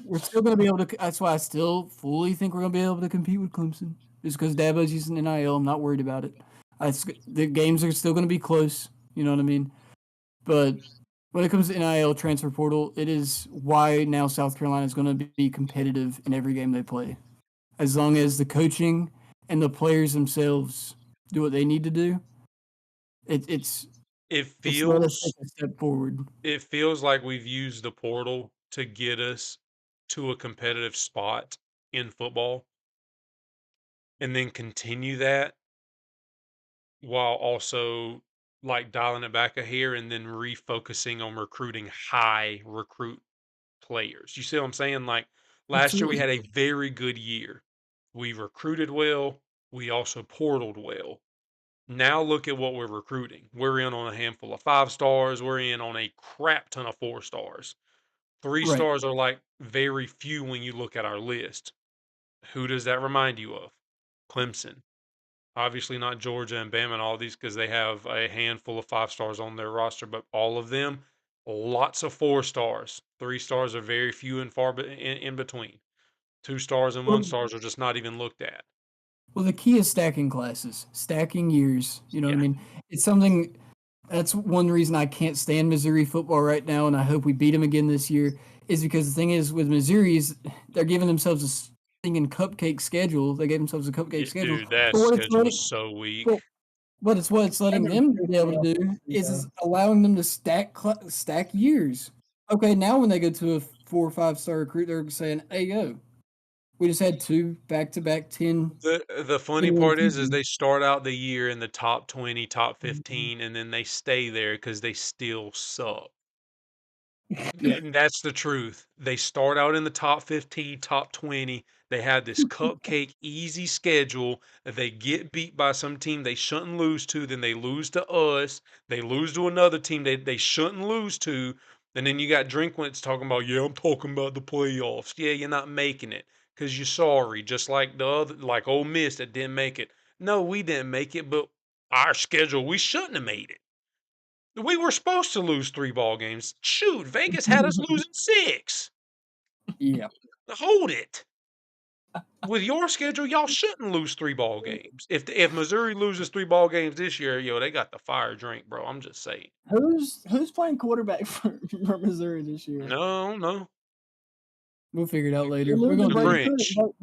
we're still going to be able to. That's why I still fully think we're going to be able to compete with Clemson. Just because Dabo's using NIL, I'm not worried about it. The games are still going to be close. You know what I mean? But when it comes to NIL transfer portal, it is why now South Carolina is going to be competitive in every game they play. As long as the coaching and the players themselves do what they need to do, it's let us feels take a step forward. it feels like we've used the portal to get us to a competitive spot in football and then continue that while also like dialing it back a hair and then refocusing on recruiting high recruit players. You see what I'm saying? Like last year we had a very good year. We recruited well, we also portaled well. Now look at what we're recruiting. We're in on a handful of 5 stars. We're in on a crap ton of 4 stars. 3 Right. stars are like very few when you look at our list. Who does that remind you of? Clemson. Obviously not Georgia and Bama and all these because they have a handful of 5 stars on their roster, but all of them, lots of 4 stars. 3 stars are very few and far in between. 2 stars and 1 Well- stars are just not even looked at. Well, the key is stacking classes, stacking years. You know what I Yeah. mean? It's something that's one reason I can't stand Missouri football right now, and I hope we beat them again this year. Is because the thing is with Missouri's, they're giving themselves thinking cupcake schedule. They gave themselves a cupcake schedule. Dude, that But what it's schedule letting, was so weak. well, what it's letting they're them good be able to enough, do is yeah. allowing them to stack years. Okay, now when they go to a 4 or 5 star recruit, they're saying, "Hey, yo, we just had 2 back-to-back 10." The funny Anyone part is season. they start out the year in the top 20, top Mm-hmm. 15, and then they stay there because they still suck. Yep. And that's the truth. They start out in the top 15, top 20. They have this cupcake easy schedule that they get beat by some team they shouldn't lose to, then they lose to us. They lose to another team they shouldn't lose to. And then you got Drinkwitz talking about, yeah, I'm talking about the playoffs. Yeah, you're not making it because you're sorry, just like the other, like Ole Miss that didn't make it. No, we didn't make it, but our schedule, we shouldn't have made it. We were supposed to lose 3 ball games. Shoot, Vegas had us losing 6. Yeah. Hold it. With your schedule, y'all shouldn't lose 3 ball games. If Missouri loses 3 ball games this year, yo, they got the fire drink, bro. I'm just saying. Who's playing quarterback for Missouri this year? No. We'll figure it out later. They're We're losing gonna The do, Brady French. Cook.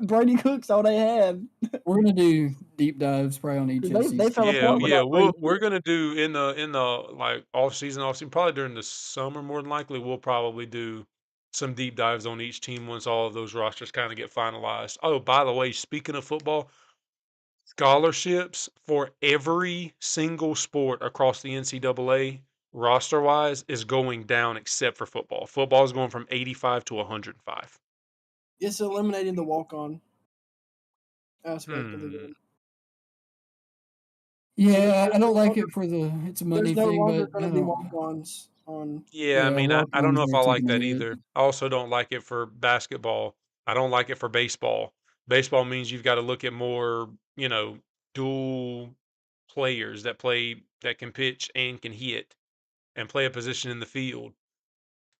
Brady Cook's all they had. we're gonna do deep dives probably on each They SEC. fell Yeah, apart yeah. without Brady We're Cook. gonna do in the like off season, probably during the summer more than likely. We'll probably do some deep dives on each team once all of those rosters kind of get finalized. Oh, by the way, speaking of football, scholarships for every single sport across the NCAA roster wise is going down except for football. Football is going from 85 to 105. It's eliminating the walk-on aspect of the Hmm. game. Yeah, I there's don't no like longer- it for it's a There's money no thing, longer but going I to be don't. walk-ons on. Yeah, I Yeah, mean, I don't know walk-ons if are I like taking a that hit. either. I also don't like it for basketball. I don't like it for baseball. Baseball means you've got to look at more, dual players that can pitch and can hit and play a position in the field.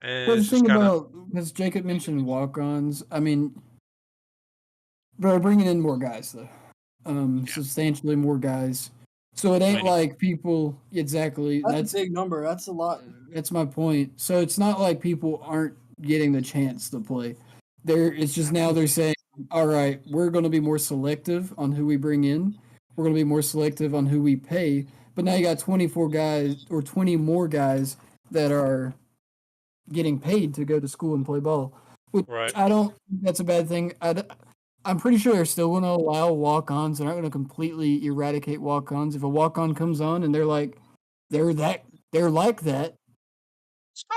And Well, the it's just thing kind of about because Jacob mentioned walk-ons, I mean, they're bringing in more guys though, substantially more guys. So it ain't plenty. like people exactly. That's a big number. That's a lot. That's my point. So it's not like people aren't getting the chance to play. It's just now they're saying, all right, we're going to be more selective on who we bring in. We're going to be more selective on who we pay. But now you got 24 guys or 20 more guys that are getting paid to go to school and play ball. Which Right. I don't think that's a bad thing. I'm pretty sure they're still going to allow walk-ons. They're not going to completely eradicate walk-ons. If a walk-on comes on and they're like that, they're like that,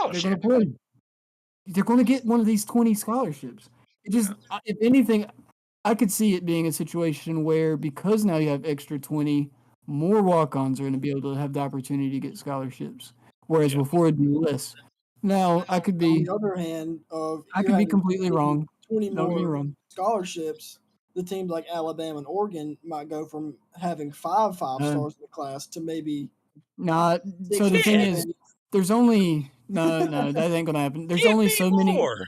they're going Scholarship. to play. They're going to get one of these 20 scholarships. It just, if anything, I could see it being a situation where because now you have extra 20, more walk-ons are going to be able to have the opportunity to get scholarships, whereas Yeah. before it'd be less. Now I could On be, the other hand, I could be completely wrong. 20 Don't get me more wrong. scholarships. The teams like Alabama and Oregon might go from having 5 stars in the class to maybe Not. 6 So the or thing 7. is, there's only no, that ain't gonna happen. There's Give only me so many. more.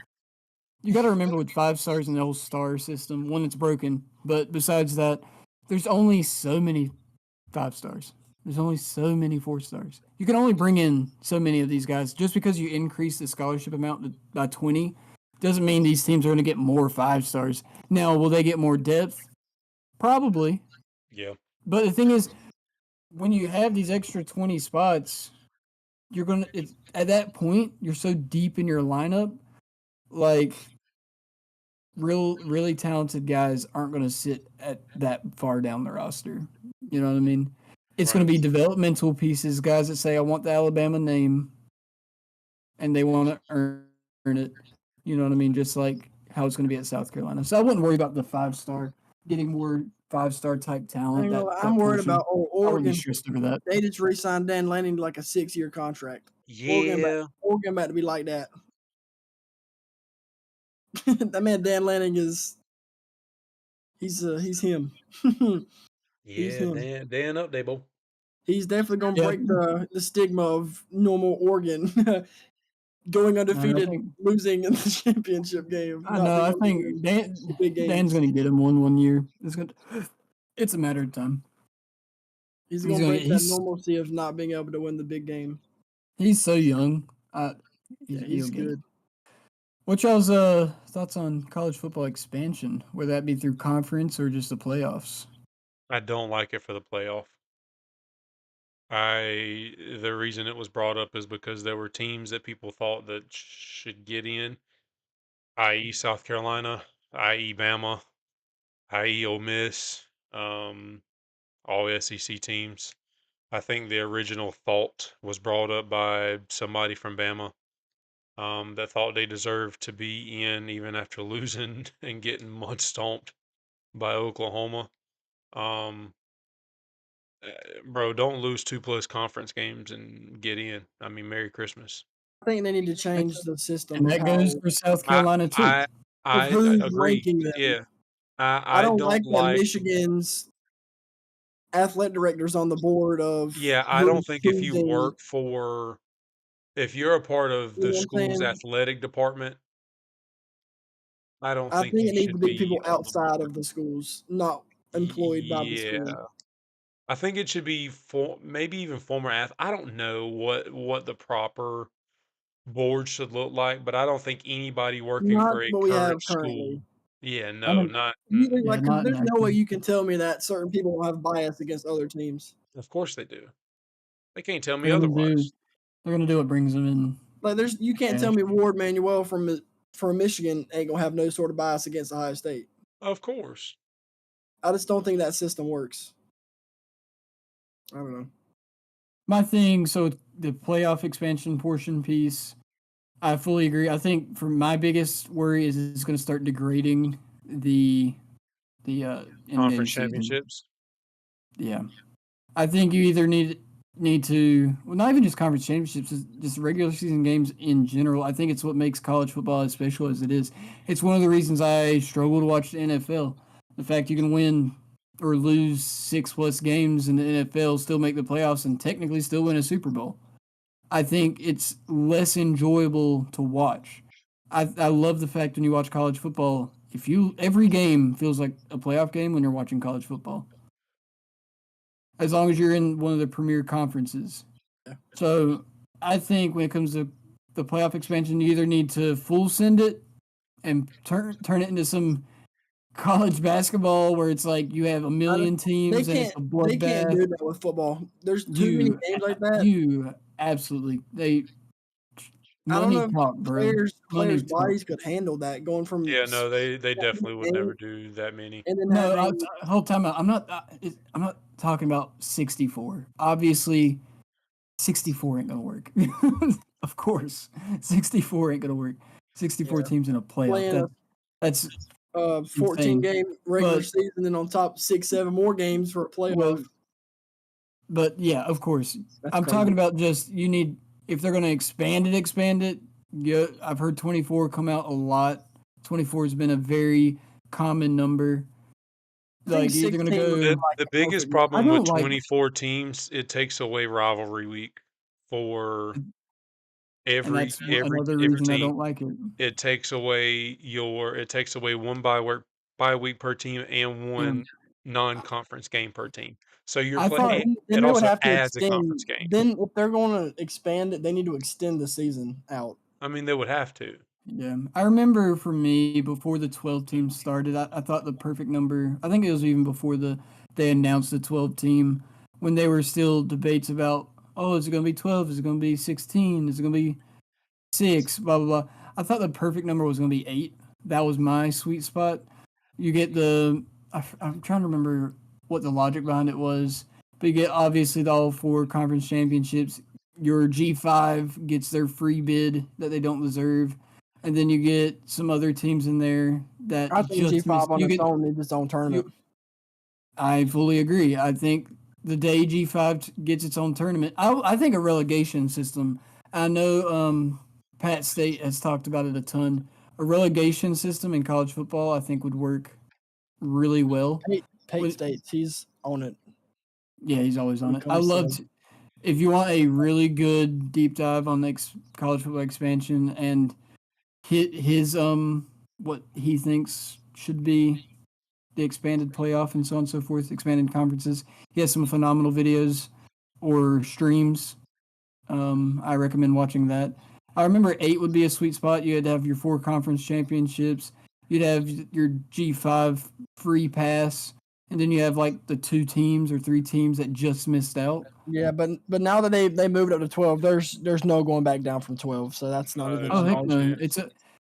You got to remember with 5 stars in the whole star system, one that's broken. But besides that, there's only so many 5 stars. There's only so many 4 stars. You can only bring in so many of these guys. Just because you increase the scholarship amount by 20 doesn't mean these teams are going to get more 5 stars. Now, will they get more depth? Probably. Yeah. But the thing is, when you have these extra 20 spots, you're going to, at that point, you're so deep in your lineup, like, really talented guys aren't going to sit at that far down the roster. You know what I mean? It's going to be developmental pieces, guys that say, I want the Alabama name, and they want to earn it. You know what I mean? Just like how it's going to be at South Carolina. So I wouldn't worry about the 5-star, getting more 5-star type talent. I'm worried about I wouldn't Oregon. be stressed over that. They just re-signed Dan Lanning to like a 6-year contract. Yeah. Oregon about to be like that. That man Dan Lanning is he's him. He's Yeah, him. Dan up there, boy. He's definitely gonna Yeah. break the stigma of normal Oregon going undefeated, losing in the championship game. I know. I think Dan's going to get him one year. It's a matter of time. He's gonna break that normalcy of not being able to win the big game. He's so young. He's good. What's y'all's thoughts on college football expansion? Would that be through conference or just the playoffs? I don't like it for the playoff. The reason it was brought up is because there were teams that people thought that should get in, i.e. South Carolina, i.e. Bama, i.e. Ole Miss, all SEC teams. I think the original thought was brought up by somebody from Bama, that thought they deserved to be in even after losing and getting mud stomped by Oklahoma. Bro, don't lose 2+ conference games and get in. I mean, Merry Christmas. I think they need to change the system And of that how goes for South I Carolina too. I of I who's agree. ranking them. Yeah. I I don't don't like that like. Michigan's athletic directors on the board of Yeah, I don't who's think if you choosing. if you're a part of You know the what I'm school's saying? athletic department, I don't I think think you it needs to should be be people on the outside board. of the schools, not employed by the Yeah. school. I think it should be maybe even former I don't know what the proper board should look like, but I don't think anybody working Not for a what we current have school. currently. Yeah, I no, mean, not. Neither, yeah, like, 'cause not there's no way active. you can tell me that certain people will have bias against other teams. Of course they do. They can't tell me They're gonna do. otherwise. They're gonna do what brings them in. Like, you can't tell cash. me Ward Manuel from Michigan ain't gonna have no sort of bias against Ohio State. Of course. I just don't think that system works. I don't know. My thing, so the playoff expansion portion piece, I fully agree. I think for my biggest worry is it's going to start degrading the in-game Conference season. championships. Yeah, I think you either need to not even just conference championships, just regular season games in general. I think it's what makes college football as special as it is. It's one of the reasons I struggle to watch the NFL. The fact you can win or lose 6+ games in the NFL, still make the playoffs, and technically still win a Super Bowl. I think it's less enjoyable to watch. I love the fact when you watch college football, every game feels like a playoff game when you're watching college football. As long as you're in one of the premier conferences. Yeah. So I think when it comes to the playoff expansion, you either need to full send it and turn it into some college basketball where it's like you have a million teams and it's a They can't bloodbath. do that with football. There's too many games like that. You absolutely I don't know money if talk, bro. players' Money talk. bodies could handle that going from Yeah, no, they definitely would never games do that many. and then No, having whole time out. I'm not talking about 64. Obviously, 64 ain't gonna work. Of course, 64 ain't gonna work. 64 Yeah. teams in a playoff. playing That's a 14 insane. game regular But- season, and on top 6-7 more games for a playoff. well, but yeah, of course. That's I'm crazy. talking about just if they're gonna expand it. Yeah, I've heard 24 come out a lot. 24 has been a very common number. I think Like you're either gonna 16 would go. be The, like the the biggest perfect problem I with don't like- 24 teams, it takes away rivalry week for And every that's another every reason I team. don't like it. It takes away one bye week per team and one non-conference game per team. So you're I thought- playing. Then It they would also have to adds a extend. conference game. Then if they're going to expand it, they need to extend the season out. I mean, they would have to. Yeah, I remember for me before the 12 team started, I thought the perfect number. I think it was even before they announced the 12 team when they were still debates about, oh, is it going to be 12? Is it going to be 16? Is it going to be 6? Blah blah blah. I thought the perfect number was going to be 8. That was my sweet spot. You get I'm trying to remember what the logic behind it was, but you get obviously the all 4 conference championships. Your G5 gets their free bid that they don't deserve. And then you get some other teams in there that I think just G5 on you its get, own needs its own tournament. I fully agree. I think the day G5 gets its own tournament, I think a relegation system. I know Pat State has talked about it a ton. A relegation system in college football, I think, would work really well. Pate With- States, he's on it. Yeah, he's always on When it. it I comes love to- if you want a really good deep dive on the college football expansion and his what he thinks should be the expanded playoff and so on and so forth, expanded conferences. He has some phenomenal videos or streams. I recommend watching that. I remember 8 would be a sweet spot. You had to have your 4 conference championships. You'd have your G5 free pass, and then you have like the 2 teams or 3 teams that just missed out. Yeah, but now that they moved up to 12, there's no going back down from 12. So that's not even. Oh There's heck no no! chance.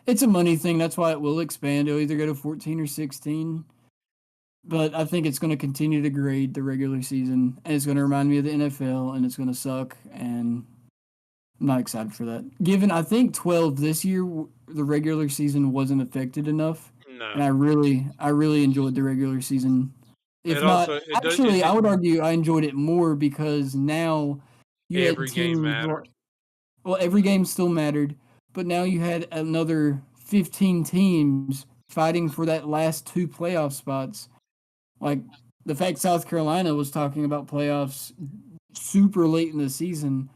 It's a money thing. That's why it will expand. It'll either go to 14 or 16. But I think it's going to continue to grade the regular season, and it's going to remind me of the NFL, and it's going to suck. And I'm not excited for that. Given I think 12 this year, the regular season wasn't affected enough, and No. I really enjoyed the regular season. If It not, also it does actually, it, I would argue I enjoyed it more because now you had every game teams. mattered. Well, every game still mattered, but now you had another 15 teams fighting for that last 2 playoff spots. Like the fact South Carolina was talking about playoffs super late in the season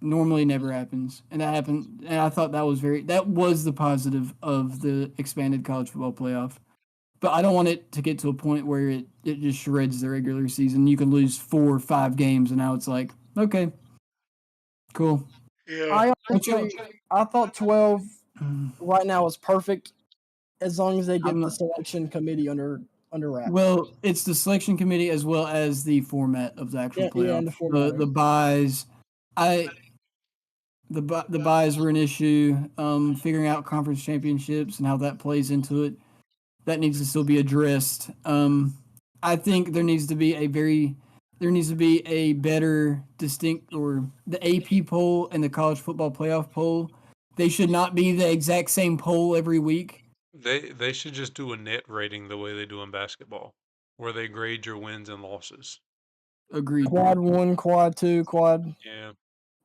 normally never happens. And that happened, and I thought that was the positive of the expanded college football playoff. But I don't want it to get to a point where it just shreds the regular season. You can lose 4 or 5 games, and now it's like, okay, cool. I thought 12 right now is perfect as long as they get I'm the not- selection committee under wraps. Well, it's the selection committee as well as the format of the actual Yeah, playoff. and the format. The buys, the buys were an issue. Figuring out conference championships and how that plays into it, that needs to still be addressed. I think there needs to be a better distinct, or the AP poll and the college football playoff poll. They should not be the exact same poll every week. They should just do a net rating the way they do in basketball, where they grade your wins and losses. Agreed. Quad 1, quad 2, quad. Yeah.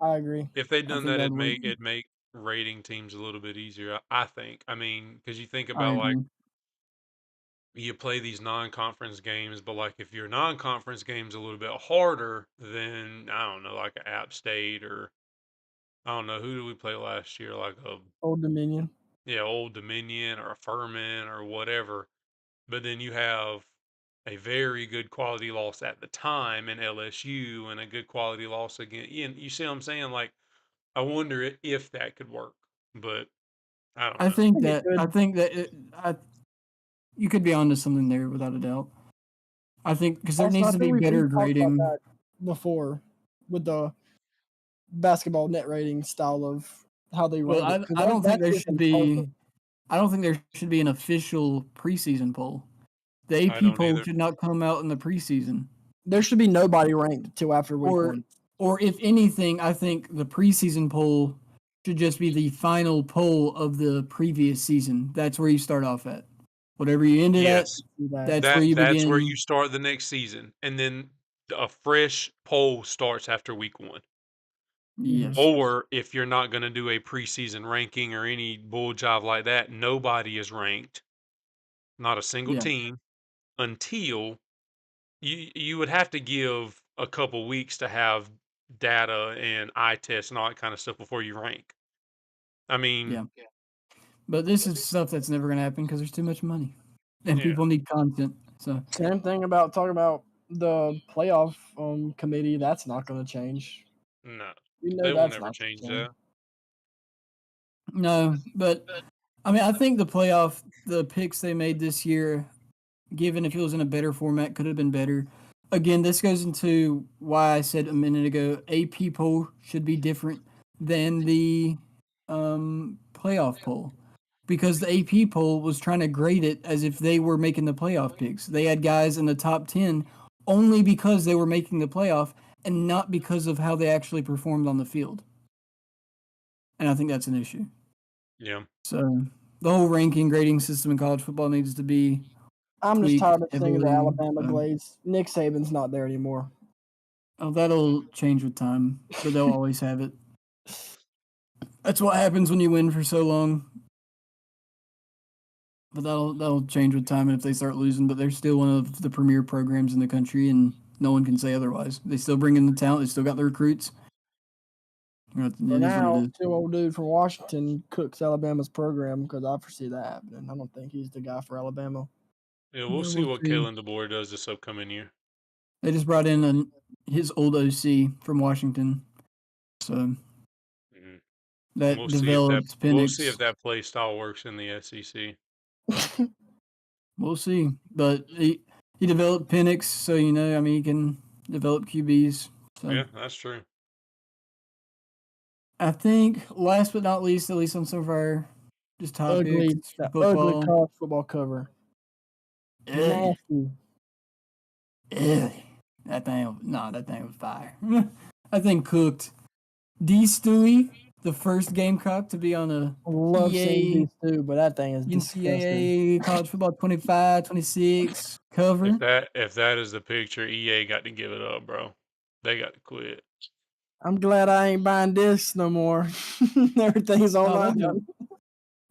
I agree. If they'd done think that, that'd work. it'd make rating teams a little bit easier. I think. I mean, because you think I about like agree. you play these non-conference games, but like if your non-conference game's a little bit harder than I don't know, like an App State or I don't know who did we play last year, like a Old Dominion. Old Dominion or a Furman or whatever. But then you have a very good quality loss at the time in LSU and a good quality loss again. You see what I'm saying? Like, I wonder if that could work, but I don't I know. think think it that you could be onto something there without a doubt. I think because there Also, needs I to think be we've better talked about grading. that before with the basketball net rating style of how they rate Well, it. 'Cause I don't think that there system's should be. perfect. I don't think there should be an official preseason poll. The I AP don't poll either. should not come out in the preseason. There should be nobody ranked till after week Or 1. or if anything, I think the preseason poll should just be the final poll of the previous season. That's where you start off at. Whatever you ended Yes, at, that's where you that's where begin. you start the next season, and then a fresh poll starts after week 1. Yes. Or if you're not going to do a preseason ranking or any bull jive like that, nobody is ranked, not a single Yeah. team, until you would have to give a couple weeks to have data and eye tests and all that kind of stuff before you rank. I mean, Yeah. But this is stuff that's never going to happen because there's too much money, and Yeah. people need content. So Same thing about talking about the playoff committee. That's not going to change. no, We know they will that's never not change gonna change. that. no, but I mean, I think the picks they made this year, given if it was in a better format, could have been better. Again, this goes into why I said a minute ago, AP poll should be different than the playoff poll, because the AP poll was trying to grade it as if they were making the playoff picks. They had guys in the top 10 only because they were making the playoff and not because of how they actually performed on the field. And I think that's an issue. Yeah. So the whole ranking grading system in college football needs to be. I'm just tweaked tired of seeing the heavily, Alabama glaze. Nick Saban's not there anymore. Oh, that'll change with time, but they'll always have it. That's what happens when you win for so long. But that'll change with time, and if they start losing, but they're still one of the premier programs in the country, and no one can say otherwise. They still bring in the talent. They still got the recruits. It is For what now, it is. some old dude from Washington cooks Alabama's program because I foresee that happening. I don't think he's the guy for Alabama. Yeah, we'll Yeah, see we'll what see. Kalen DeBoer does this upcoming year. They just brought in his old OC from Washington, so Mhm. that We'll see developed we'll see Penix. if that play style works in the SEC. We'll see. But he developed Penix, so you know, I mean, he can develop QBs. So Yeah, that's true. I think last but not least, at least on some of our just ugly, topics, that football. ugly college football cover. Ugh. Nasty. Ugh. That thing was fire. That thing cooked. D. Stewie, the first Gamecock to be on a Love seeing EA these two, but that thing is disgusting. NCAA college football 25, 26 cover. If that is the picture, EA got to give it up, bro. They got to quit. I'm glad I ain't buying discs no more. Everything's Oh, online.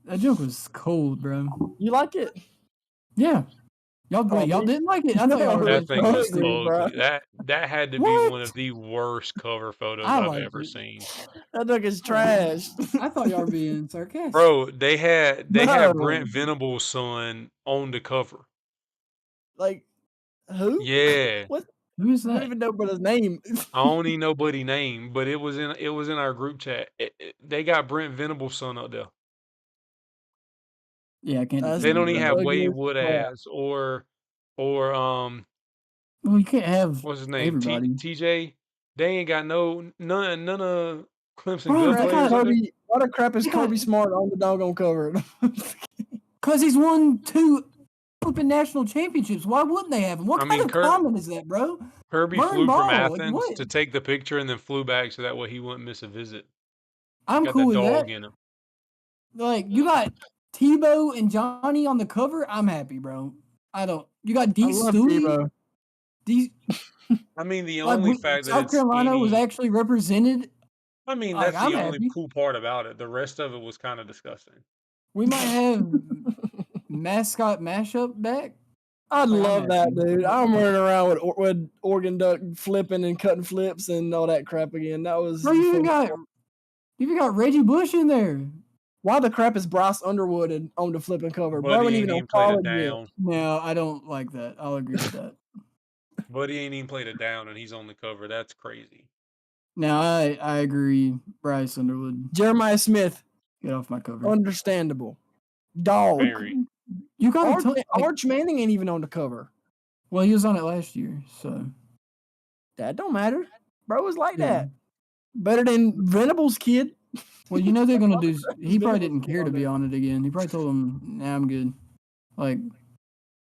that joke was cold, bro. You like it? Yeah. Y'all didn't like it? I thought y'all were That thing was ugly, bro. ugly. That had to be one of the worst cover photos I I've liked ever it. seen. That look is trash. I thought y'all were being sarcastic. Bro, they had No. Brent Venables' son on the cover. Like, who? Yeah. What? Who is I don't that? even know but his name. I don't even know buddy name, but it was in our group chat. They got Brent Venables' son up there. Yeah, I can't. That's They don't even have ugly Wade as Woodaz or Well, you can't have what's his name? everybody. TJ. They ain't got none of Clemson Bro, good they players got- up there. Why the crap is They got- Kirby Smart on the doggone cover? Because he's won 2 open national championships. Why wouldn't they have him? What I kind mean, of comment is that, bro? Kirby Burn flew ball, from like, Athens what? to take the picture and then flew back so that way he wouldn't miss a visit. I'm Got cool that with dog that. in him. Like, you got Tebow and Johnny on the cover. I'm happy, bro. You got I D. love Stewie. Tebow. I mean, the only fact that South it's Carolina was any, actually represented. I mean, like, that's the I'm only happy. cool part about it. The rest of it was kind of disgusting. We might have mascot mashup back. I'd Like, I'm love that, happy. dude. I'm running around with Oregon Duck flipping and cutting flips and all that crap again. That was. Bro, you even fun. got Reggie Bush in there. Why the crap is Bryce Underwood on the flipping cover? Buddy Bro, ain't ain't even on even played a college yet. down. No, I don't like that. I'll agree with that. Buddy ain't even played a down, and he's on the cover. That's crazy. Now I agree. Bryce Underwood, Jeremiah Smith, get off my cover. understandable. Dog. Very. You got Arch, a ton, like, Arch Manning ain't even on the cover. well, he was on it last year, so That don't matter. Bro was like Yeah. that. Better than Venables' kid. well, you know they're gonna do. He probably Venables didn't was care on to be there. on it again. He probably told him, "Nah, I'm good." Like,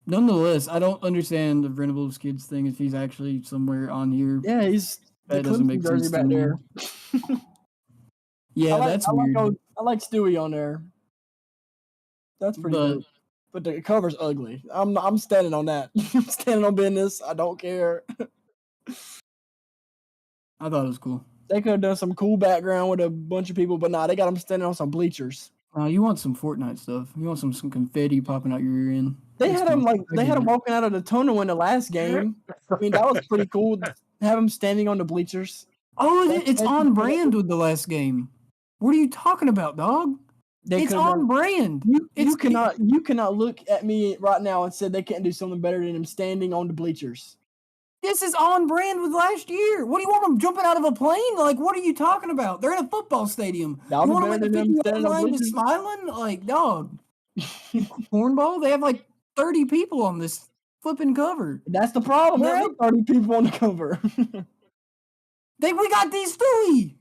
nonetheless, I don't understand the Venables kids thing. If he's actually somewhere on here, Yeah, he's the that doesn't Clemson make jersey sense back to me. there. Yeah, that's weird. I like Stewie on there. That's pretty But- dope. But the cover's ugly. I'm standing on that. I'm standing on business. I don't care. I thought it was cool. They could have done some cool background with a bunch of people, but nah, they got them standing on some bleachers. You want some Fortnite stuff? You want some confetti popping out your rear end? They That's had them cool. like I they get had them it. walking out of the tunnel in the last game. I mean, that was pretty cool. To have them standing on the bleachers. Oh, That's- it's that's- on brand with the last game. What are you talking about, dog? They It's could've done- on brand. You It's- cannot look at me right now and say they can't do something better than them standing on the bleachers. This is on brand with last year. What do you want them jumping out of a plane? Like, what are you talking about? They're in a football stadium. That'll You be want them better at the than them 50 standing yard on line just bleachers. smiling? Like, dog. Cornball? They have like 30 people on this flipping cover. That's the problem. There Yeah. ain't 30 people on the cover. We got these three.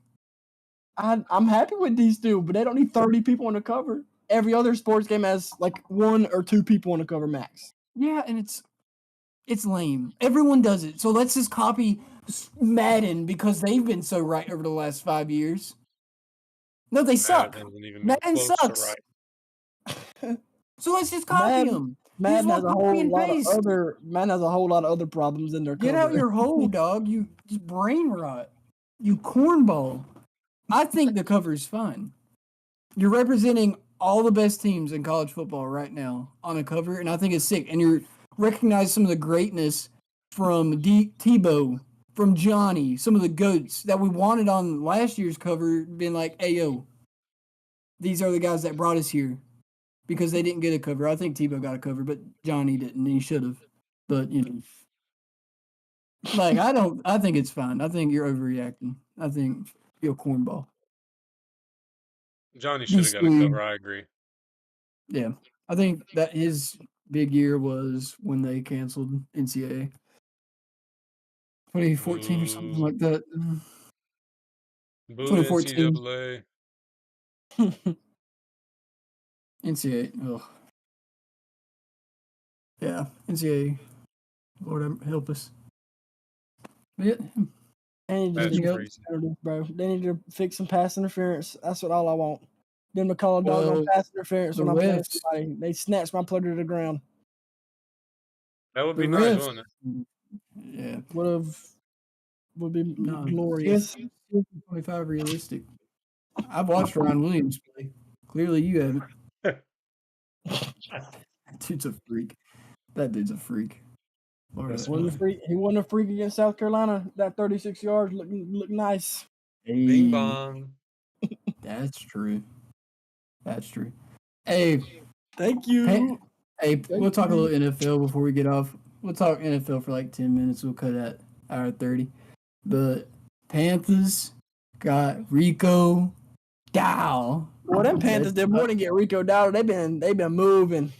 I'm happy with these two, but they don't need 30 people on the cover. Every other sports game has like 1 or 2 people on the cover max. Yeah, and it's lame. Everyone does it. So let's just copy Madden because they've been so right over the last 5 years. No, they suck. Madden hasn't even been Madden close to sucks. right. So let's just copy Madden- them. Madden just has a want copy whole and lot of paste. other Madden has a whole lot of other problems in their cover. Get out your hole, dog. You just brain rot. You cornball. I think the cover is fine. You're representing all the best teams in college football right now on a cover, and I think it's sick. And you're recognizing some of the greatness from Tebow, from Johnny, some of the GOATs that we wanted on last year's cover, being like, hey, yo, these are the guys that brought us here because they didn't get a cover. I think Tebow got a cover, but Johnny didn't, and he should have. But, you know. Like, I think it's fine. I think you're overreacting. I think you're a cornball. Johnny should have got a BC. cover. I agree. Yeah, I think that his big year was when they canceled NCAA. 2014 or something Boo. like that. Boo 2014. NCAA. NCAA. Ugh. Yeah, NCAA. Lord help us. But yeah, They need to That's just do crazy. penalties, bro. They need to fix some pass interference. That's what all I want. Them to call a dog on Well, pass interference the when I'm playing refs- somebody. They snatch my player to the ground. That would the be nice, refs. wouldn't it? Yeah, Would be no, glorious. 25 realistic. I've watched Ryan Williams play. Clearly, you haven't. That dude's a freak. That dude's a freak. Lord, That's that Wasn't a man. freak. He wasn't a freak against South Carolina. That 36 yards looked nice. Bing Hey, bong. that's true. That's true. Hey, Thank you. we'll talk a little NFL before we get off. We'll talk NFL for like 10 minutes. We'll cut at hour 30. But Panthers got Rico Dow. Well, them Panthers did more than get Rico Dowdle. They've been moving.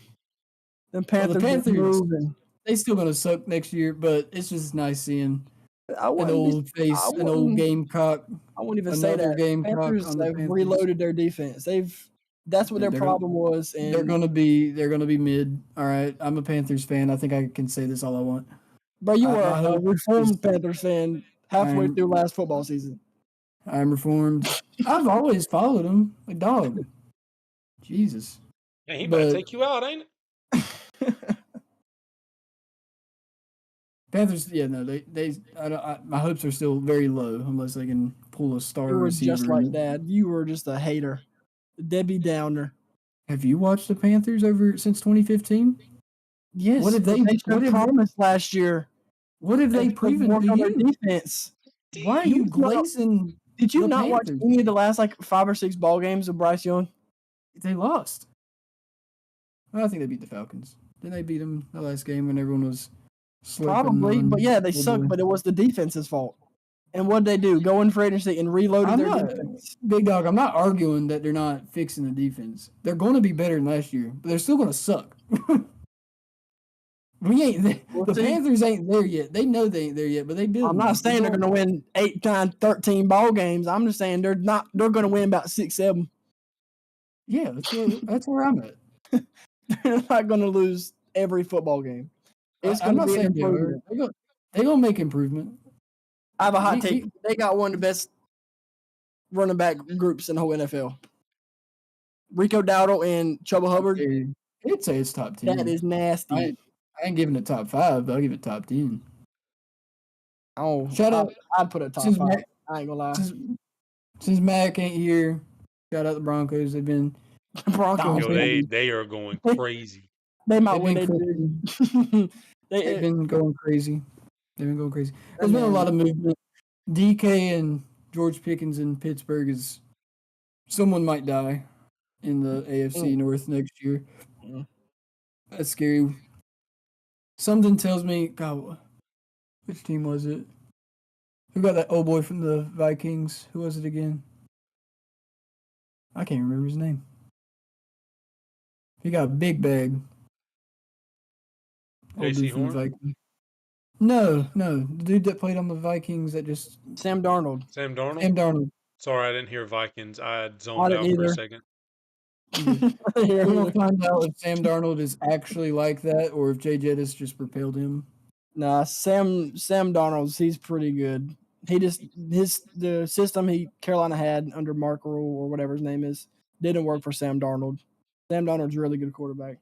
Them Panthers, been Panthers- moving. They still gonna suck next year, but it's just nice seeing I an wouldn't, old face, an old wouldn't- Gamecock. I wouldn't even say Another that. Gamecock Panthers on the have Panthers. reloaded their defense. That's what their They're gonna- problem was. And They're gonna be mid. All right, I'm a Panthers fan. I think I can say this all I want. But you I- were my a hope reformed is- Panthers fan halfway I'm- through last football season. I'm reformed. I've always followed them, like dog. Jesus. Yeah, he better But- take you out, ain't it? Panthers, yeah, no, my hopes are still very low unless they can pull a star You were receiver. just like Dad. You were just a hater, Debbie Downer. Have you watched the Panthers since 2015? Yes, What did they- showed promise last year? What have they They proven worked to on their you? defense. Why are you He's not- glazing? Did you The not watch Panthers. any of the last 5 or 6 ball games of Bryce Young? They lost. Well, I think they beat the Falcons. Didn't they beat them the last game when everyone was slurping Probably, on but yeah, they old sucked. boy? But it was the defense's fault. And what did they do? Go in for agency and reloaded I'm their not- defense. Big dog, I'm not arguing that they're not fixing the defense. They're going to be better than last year, but they're still going to suck. We ain't there. We'll The see. Panthers ain't there yet. They know they ain't there yet, but they build. I'm not saying they're going to win 8 times 13 ball games. I'm just saying they're not. They're going to win about 6, 7. Yeah, that's where I'm at. They're not going to lose every football game. It's I'm going to not be an saying they are. improvement. They're gonna make improvement. I have a hot We- take. They got one of the best running back groups in the whole NFL. Rico Dowdle and Chuba Hubbard. I'd say it's top 10. That is nasty. I ain't giving it top 5, but I'll give it top 10. Oh, Shout out- I'd put it top since 5. Mac- I ain't gonna lie. Since Mac ain't here, shout out the Broncos. They've been Broncos. Yo, Okay. they are going crazy. They might they've win. been They division. they've been going crazy. They've been going crazy. There's been a man- lot of movement. DK and George Pickens in Pittsburgh is someone might die in the AFC North next year. Mm. That's scary. Something tells me, God, which team was it? Who got that old boy from the Vikings? Who was it again? I can't remember his name. He got a big bag. Old J.C. dude from the Horn? Vikings. No. The dude that played on the Vikings that just Sam Darnold. Sam Darnold? Sam Darnold. Sorry, I didn't hear Vikings. I had I zoned out didn't for a either. second. We're gonna find out if Sam Darnold is actually like that or if Jay Jettis just propelled him. Nah, Sam Darnold, he's pretty good. He just the system Carolina had under Mark Rule or whatever his name is didn't work for Sam Darnold. Sam Darnold's a really good quarterback.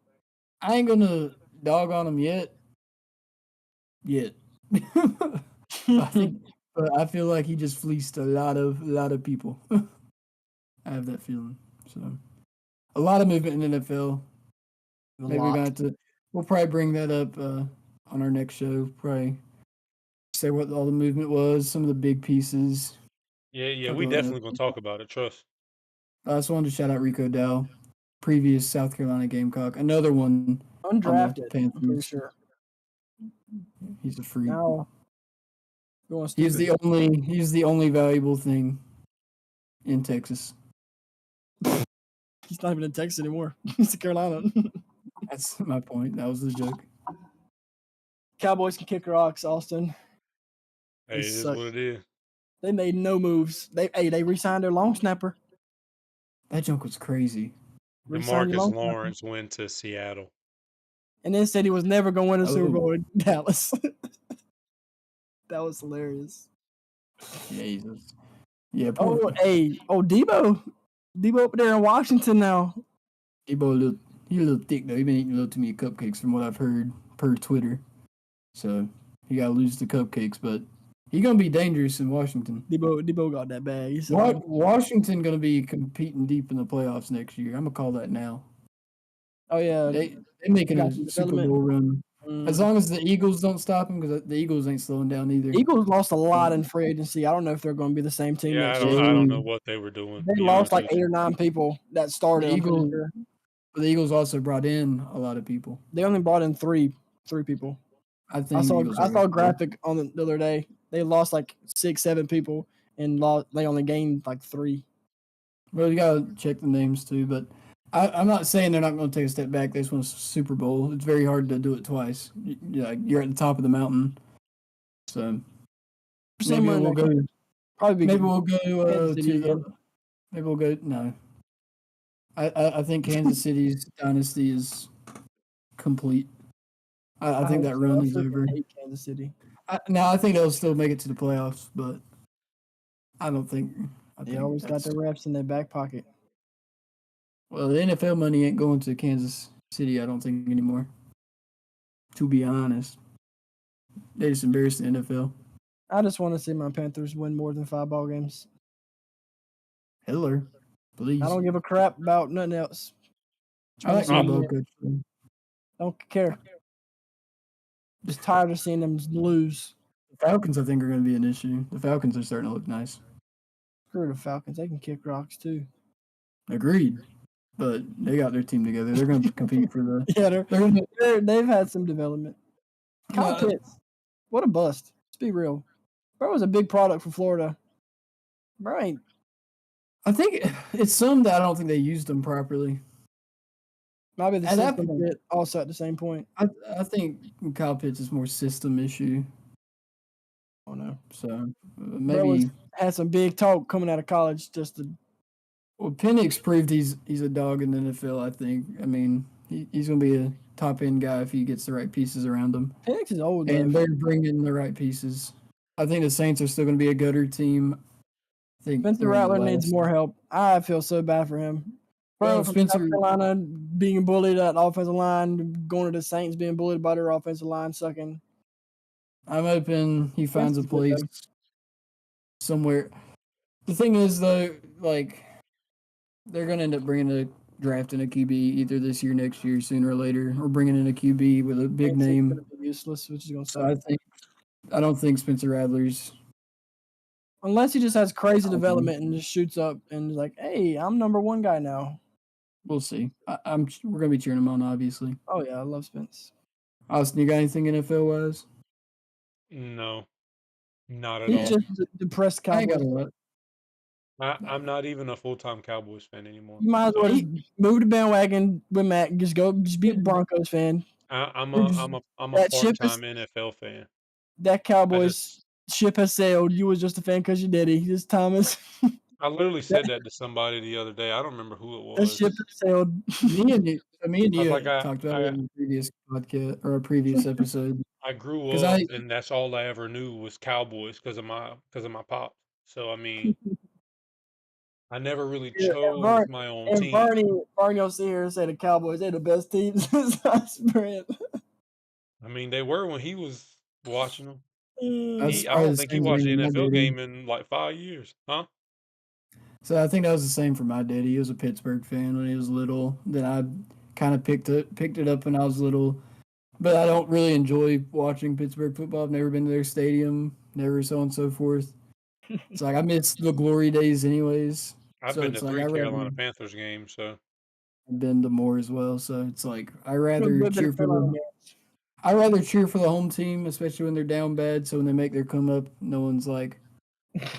I ain't gonna dog on him yet. But I feel like he just fleeced a lot of people. I have that feeling. So a lot of movement in the NFL. Maybe we're gonna have to. We'll probably bring that up on our next show. Probably say what all the movement was, some of the big pieces. Yeah, Talk we about definitely that. gonna talk about it. Trust. I also wanted to shout out Rico Dow, previous South Carolina Gamecock. Another one. Undrafted, I'm pretty Panthers. sure. He's a freak. Now, going He's stupid. the only valuable thing in Texas. He's not even in Texas anymore. He's in Carolina. That's my point. That was the joke. Cowboys can kick rocks, Austin. Hey, it is suck. what it is. They made no moves. They re-signed their long snapper. That joke was crazy. Re-signed your DeMarcus long snapper. Lawrence went to Seattle. And then said he was never going to win a Super Oh. Bowl in Dallas. That was hilarious. Jesus. Yeah, Oh, poor Debo. Debo up there in Washington now. Debo. He's a little thick though. He been eating a little too many cupcakes from what I've heard per Twitter. So he got to lose the cupcakes, but he's gonna be dangerous in Washington. Debo got that bag. He's Washington gonna be competing deep in the playoffs next year. I'm gonna call that now. Oh yeah. They making got a some Super development. Bowl run. As Mm. long as the Eagles don't stop them, because the Eagles ain't slowing down either. Eagles lost a lot in free agency. I don't know if they're going to be the same team Yeah, next I year. don't know what they were doing. They to be lost honest like with 8 you. or 9 people that started. I'm pretty Eagles- sure. But the Eagles also brought in a lot of people. They only brought in three people. I think I saw Eagles I are saw a gonna- graphic on the other day. They lost like 6-7 people and they only gained like 3. Well, you gotta check the names too. But I'm not saying they're not going to take a step back. They just won a Super Bowl. It's very hard to do it twice. You're at the top of the mountain. So maybe we'll go. Probably Maybe we'll go Kansas City to the. again. Maybe we'll go. No. I think Kansas City's dynasty is complete. I think that run is over. I hate Kansas City. I think they'll still make it to the playoffs, but I don't think. They always got their reps in their back pocket. Well, the NFL money ain't going to Kansas City, I don't think, anymore. To be honest. They just embarrassed the NFL. I just want to see my Panthers win more than 5 ball games. Hitler, please. I don't give a crap about nothing else. I like my my ball coach. Don't care. Just tired of seeing them lose. The Falcons, I think, are going to be an issue. The Falcons are starting to look nice. Screw the Falcons. They can kick rocks too. Agreed. But they got their team together. They're going to compete for the. Yeah, They're gonna, they've had some development. Kyle No. Pitts, what a bust. Let's be real. Bro was a big product for Florida. Bro ain't. I think it's some that I don't think they used them properly. Might be the At that system point- fit also at the same point. I think Kyle Pitts is more system issue. I don't know. So Bro maybe. had some big talk coming out of college just to. Well, Penix proved he's a dog in the NFL, I think. I mean, he's going to be a top-end guy if he gets the right pieces around him. Penix is old, And though. they're bringing the right pieces. I think the Saints are still going to be a gutter team. I think Spencer they're in the Rattler needs last- more help. I feel so bad for him. Well, Bro, from Spencer- South Carolina being bullied at offensive line, going to the Saints being bullied by their offensive line sucking. I'm hoping he finds a Spencer's good, place somewhere. The thing is, though, like, they're going to end up drafting a QB either this year, next year, sooner or later, or bringing in a QB with a big Saints is name. gonna be useless, which is going to So suck. I don't think Spencer Rattler's. Unless he just has crazy I don't development and just shoots up and is like, hey, I'm number 1 guy now. We'll see. We're going to be cheering him on, obviously. Oh, yeah, I love Spence. Austin, you got anything NFL wise? No, not at He's all. just depressed I ain't Cowboys. got a lot. I'm not even a full-time Cowboys fan anymore. You might as well just move the bandwagon with Matt. Just be a Broncos fan. I'm We're a just- I'm a I'm a that ship is- part-time NFL fan. That I Cowboys just ship has sailed. You was just a fan because your daddy. Just Thomas. I literally said that to somebody the other day. I don't remember who it That was. ship has sailed. Me and you I was like, talked about it in a previous podcast or a previous episode. I grew 'Cause up and that's all I ever knew was Cowboys because of my pop. So I mean, I never really Yeah, and chose my own And team. Barney will sit here and say the Cowboys, they're the best team since I spread. I mean, they were when he was watching them. That's I probably don't the think he same watched thing an my NFL daddy- game in like 5 years, huh? So I think that was the same for my daddy. He was a Pittsburgh fan when he was little. Then I kind of picked it up when I was little. But I don't really enjoy watching Pittsburgh football. I've never been to their stadium, never so on and so forth. It's like I miss the glory days anyways. I've So been to it's like 3 I rather- Carolina Panthers games, so I've been to more as well. So it's like I rather Good bit cheer of for Carolina the games. I rather cheer for the home team, especially when they're down bad. So when they make their come up, no one's like,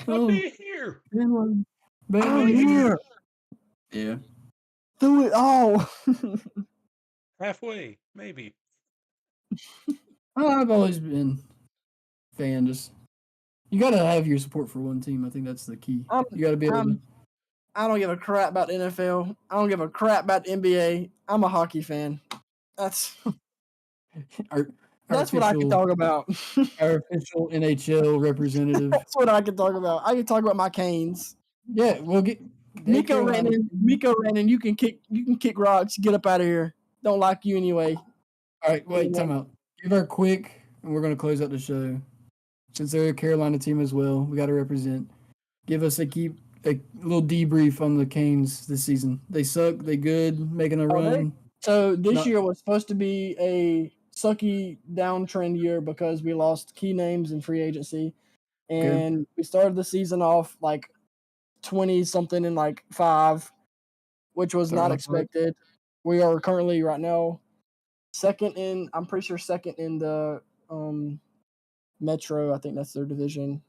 I'll "Oh, be here. Bama, I'm Bama." here. Yeah. threw it. Oh, Halfway, maybe. I've always been a fan. Just you got to have your support for one team. I think that's the key. You got to be able to. I don't give a crap about NFL. I don't give a crap about NBA. I'm a hockey fan. That's Our that's what I can official- talk about. Our official NHL representative. That's what I can talk about. I can talk about my Canes. Yeah, we'll get Miko Rannon, you can kick rocks. Get up out of here. Don't like you anyway. All right, wait, time out. Give our quick, and we're going to close out the show. Since they're a Carolina team as well, we got to represent. Give us a little debrief on the Canes this season. They suck. They good. Making a run. So this year was supposed to be a sucky downtrend year because we lost key names in free agency, and we started the season off like 20 something and like 5, which was not expected. We are currently right now second in the Metro. I think that's their division,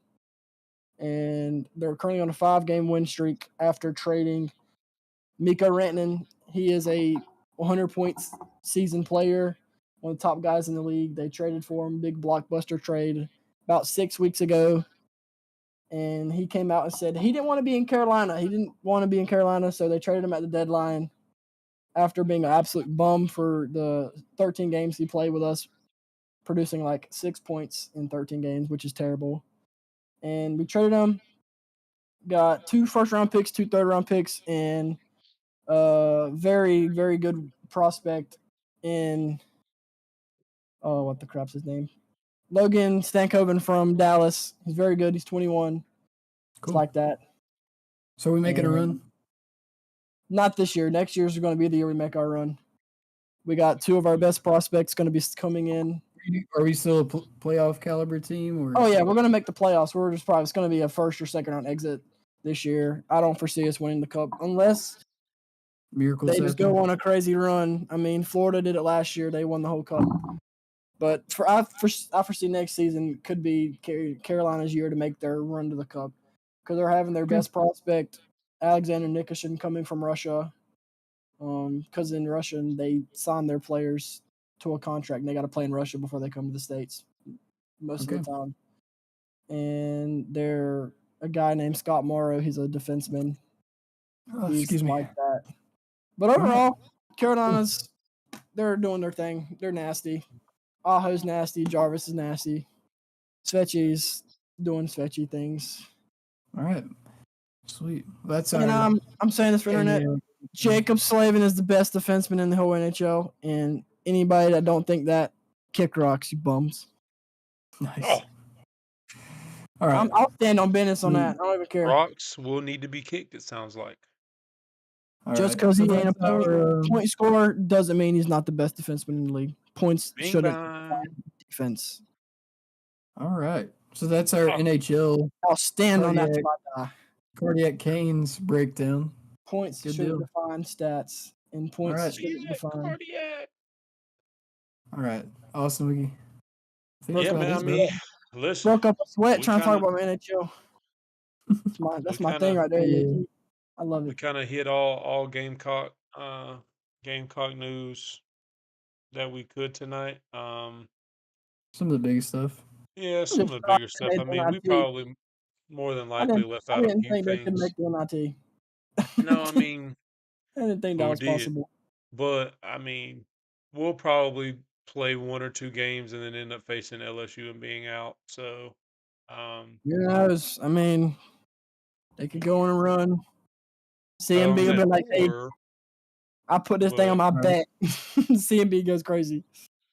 and they're currently on a 5-game win streak after trading Miko Rantanen. He is a 100 points season player, one of the top guys in the league. They traded for him, big blockbuster trade about 6 weeks ago. And he came out and said he didn't want to be in Carolina. He didn't want to be in Carolina, so they traded him at the deadline after being an absolute bum for the 13 games he played with us, producing like 6 points in 13 games, which is terrible. And we traded him, got 2 first-round picks, 2 third-round picks, and very, very good prospect in what the crap's his name? Logan Stankoven from Dallas. He's very good. He's 21. Cool. It's like that. So we making a run? Not this year. Next year's going to be the year we make our run. We got 2 of our best prospects going to be coming in. Are we still a playoff caliber team? Or? Oh, yeah. We're going to make the playoffs. We're just probably, it's going to be a first or second round exit this year. I don't foresee us winning the cup unless miracles they just go on a crazy run. I mean, Florida did it last year. They won the whole cup. But I foresee next season could be Carolina's year to make their run to the cup because they're having their best prospect, Alexander Nikishin, coming from Russia. Because in Russia, they sign their players to a contract, and they got to play in Russia before they come to the States most of the time. And they're a guy named Scott Morrow. He's a defenseman. Excuse me. Like that. But overall, Carolina's, they're doing their thing. They're nasty. Aho's nasty. Jarvis is nasty. Svechky's doing Svechky things. All right. Sweet. That's and I'm saying this for internet. Jacob Slavin is the best defenseman in the whole NHL, and anybody that don't think that, kick rocks, you bums. Nice. Oh. All right. I'll stand on business on that. I don't even care. Rocks will need to be kicked, it sounds like. Just because he ain't a point scorer doesn't mean he's not the best defenseman in the league. Points shouldn't defense. All right. So that's our NHL. I'll stand on that till I die. Cardiac Canes breakdown. Points shouldn't define stats, and points shouldn't define. Cardiac. All right. Awesome. Yeah, man. I mean, listen. Broke up a sweat trying to talk about my NHL. That's my thing right there. Yeah. I love it. We kind of hit all Gamecock news that we could tonight. Some of the biggest stuff. Yeah, some of the bigger stuff. I mean, we probably more than likely left out a few things. I didn't think they could make the NIT. No, I mean, I didn't think that was possible. But I mean, we'll probably play 1 or 2 games and then end up facing LSU and being out. So, I mean, they could go on a run. CMB will be like, hey, I put this thing on my back. CMB goes crazy.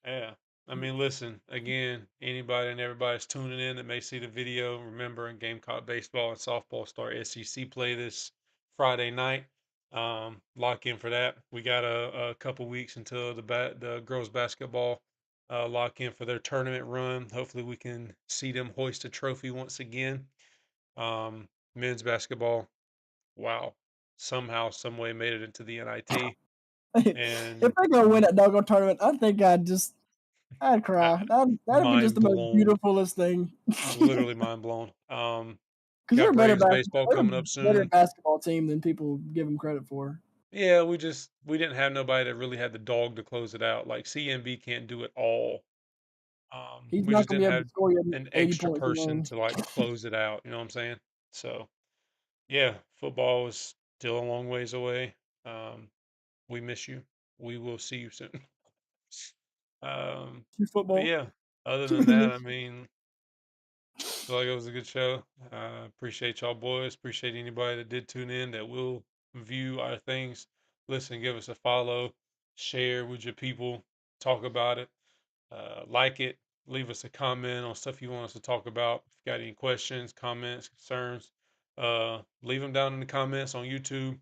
Yeah. I mean, listen, again, anybody and everybody's tuning in that may see the video, remember in Gamecock baseball and softball start SEC play this Friday night. Lock in for that. We got a couple weeks until the girls basketball lock in for their tournament run. Hopefully we can see them hoist a trophy once again. Men's basketball, wow, somehow, some way made it into the NIT. And if they're gonna win that doggone tournament, I think I'd cry. That'd be just the most beautifulest thing. Literally mind blown. Because they're a better baseball coming up soon. Better basketball team than people give them credit for. Yeah, we didn't have nobody that really had the dog to close it out. Like CMB can't do it all. He's We not just gonna be didn't able have to score you an 80 extra points a person game. to like close it out. You know what I'm saying? So yeah, football is still a long ways away. Um, we miss you. We will see you soon. To But football. yeah, other than that, I mean, feel like it was a good show. Appreciate y'all boys. Appreciate anybody that did tune in that will view our things. Listen, give us a follow, share with your people, talk about it, like it, leave us a comment on stuff you want us to talk about. If you got any questions, comments, concerns, leave them down in the comments on YouTube.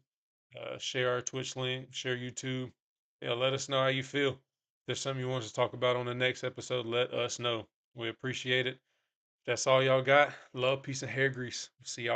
Share our Twitch link, share YouTube. Yeah, let us know how you feel. If there's something you want us to talk about on the next episode, let us know. We appreciate it. That's all y'all got. Love, peace, and hair grease. See y'all.